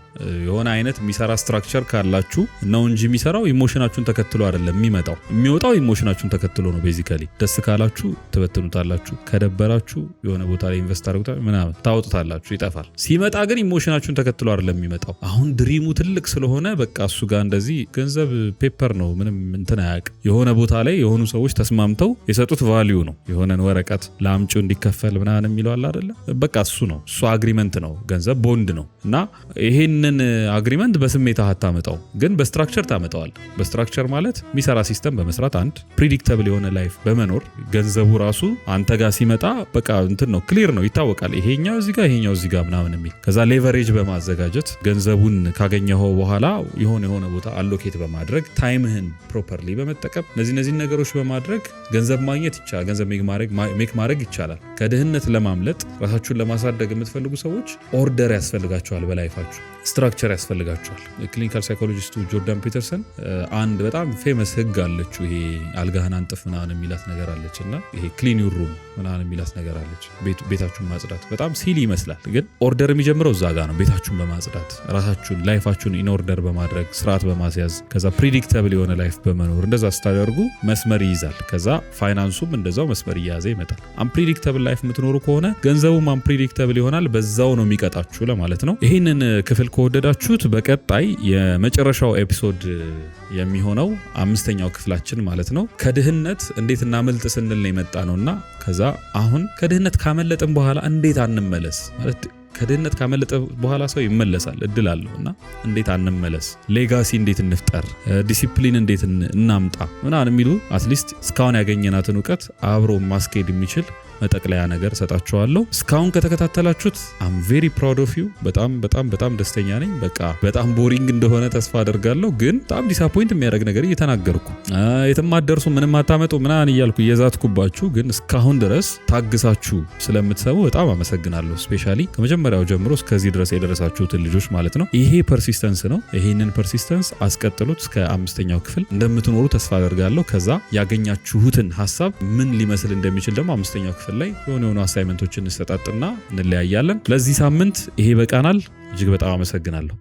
የሆነ አይነት የሚሰራ ስትራክቸር ካላችሁ ነው እንጂ የሚሰራው ኢሞሽናችሁን ተከትሎ አይደለም የሚመጣው። የሚወጣው ኢሞሽናችሁን ተከትሎ ነው። ቤዚካሊ ደስ ካላችሁ ትበትኑታላችሁ፣ ከደበራችሁ የሆነ ቦታ ላይ ኢንቨስት አድርጉታላችሁ ምናምን ታወጡታላችሁ፣ ይጠፋል። ሲመጣ ግን ኢሞሽናችሁን ተከትሎ አይደለም የሚመጣው። አሁን ድሪሙ ትልቅ ስለሆነ በቃ እሱ ጋር እንደዚህ ገንዘብ ፔፐር ነው ምንም እንትን አያውቅም። የሆነ ቦታ ላይ የሆኑ ሰዎች ተስማምተው የሰጡት ቫልዩ ነው። የሆነን ወረቀት ለአምጪው እንዲከፈል ምናምን የሚለው አለ አይደለ? በቃ እሱ ነው። እሱ አግሪመንት ነው። ገንዘብ ቦንድ ነው እና ይሄንን አግሪመንት በስሜት አታመጣው፣ ግን በስትራክቸር ታመጣዋል። በስትራክቸር ማለት የሚሰራ ሲስተም በመስራት አንድ ፕሪዲክተብል የሆነ ላይፍ በመኖር ገንዘቡ ራሱ አንተ ጋር ሲመጣ በቃ እንትን ነው፣ ክሊር ነው፣ ይታወቃል። ይሄኛው እዚህ ጋር ይሄኛው እዚህ ጋር ምናምን የሚል ከዛ ሌቨሬጅ በማዘጋጀት ገንዘቡን ካገኘኸው በኋላ የሆነ ቦታ አሎኬት በማድረግ ታይምህን ፕሮፐርሊ በመጠቀም እነዚህ ነገሮች በማድረግ ገንዘብ ማግኘት ይቻላል። ገንዘብ ሜክ ማድረግ ይቻላል። ከድህነት ለማምለጥ ራሳችሁን ለማሳደግ የምትፈልጉ ሰዎች ኦርደር ያስፈልጋቸዋል። በላይፋችሁ ስትራክቸር ያስፈልጋቸዋል። ክሊኒካል ሳይኮሎጂስቱ ጆርዳን ፒተርሰን አንድ በጣም ፌመስ ህግ አለችው። ይሄ አልጋህን አንጥፍ ምናምን የሚላት ነገር አለች እና ይሄ ክሊን ዩር ሩም ምናምን የሚላት ነገር አለች። ቤታችሁን ማጽዳት በጣም ሲሊ ይመስላል፣ ግን ኦርደር የሚጀምረው እዛ ጋር ነው። ቤታችሁን በማጽዳት ራሳችሁን ላይፋችሁን ኢን ኦርደር በማድረግ ስርዓት በማስያዝ ከዛ ፕሪዲክተብል የሆነ ላይፍ በመኖር እንደዛ ስታደርጉ መስመር ይይዛል። ከዛ ፋይናንሱም እንደዛው መስመር እየያዘ ይመጣል። አንፕሪዲክተብል ላይፍ የምትኖሩ ከሆነ ገንዘቡም አንፕሪዲክተብል ይሆናል። በዛው ነው የሚቀጣችሁ ለማለት ነው። ይህንን ክፍል ከወደዳችሁት በቀጣይ የመጨረሻው ኤፒሶድ የሚሆነው 5ኛው ክፍላችን ማለት ነው ከድህነት እንዴት እናመልጥ ስንል ነው የመጣ ነውና ከዛ አሁን ከድህነት ካመለጥን በኋላ እንዴት አንመለስ ማለት ከድህነት ካመለጠ በኋላ ሰው ይመለሳል፣ እድል አለውና እንዴት አንመለስ፣ ሌጋሲ እንዴት እንፍጠር፣ ዲሲፕሊን እንዴት እናምጣ ምናምን የሚሉ አትሊስት እስካሁን ያገኘናትን እውቀት አብሮ ማስኬድ የሚችል መጠቅለያ ነገር ሰጣችኋለሁ። እስካሁን ከተከታተላችሁት አም ቬሪ ፕራውድ ኦፍ ዩ። በጣም ደስተኛ ነኝ። በቃ በጣም ቦሪንግ እንደሆነ ተስፋ አደርጋለሁ፣ ግን በጣም ዲስአፖይንት የሚያደርግ ነገር እየተናገርኩ የትም አትደርሱ ምንም አታመጡ ምናምን እያልኩ እየዛትኩባችሁ፣ ግን እስካሁን ድረስ ታግሳችሁ ስለምትሰሙ በጣም አመሰግናለሁ። ስፔሻሊ ከመጀመሪያው ጀምሮ እስከዚህ ድረስ የደረሳችሁትን ልጆች ማለት ነው። ይሄ ፐርሲስተንስ ነው። ይሄንን ፐርሲስተንስ አስቀጥሉት። እስከ 5ኛው ክፍል እንደምትኖሩ ተስፋ አደርጋለሁ። ከዛ ያገኛችሁትን ሐሳብ ምን ሊመስል እንደሚችል ደግሞ 5ኛው ክፍል ላይ የሆኑ አሳይመንቶችን እንሰጣጥና እንለያያለን። ለዚህ ሳምንት ይሄ በቃናል። እጅግ በጣም አመሰግናለሁ።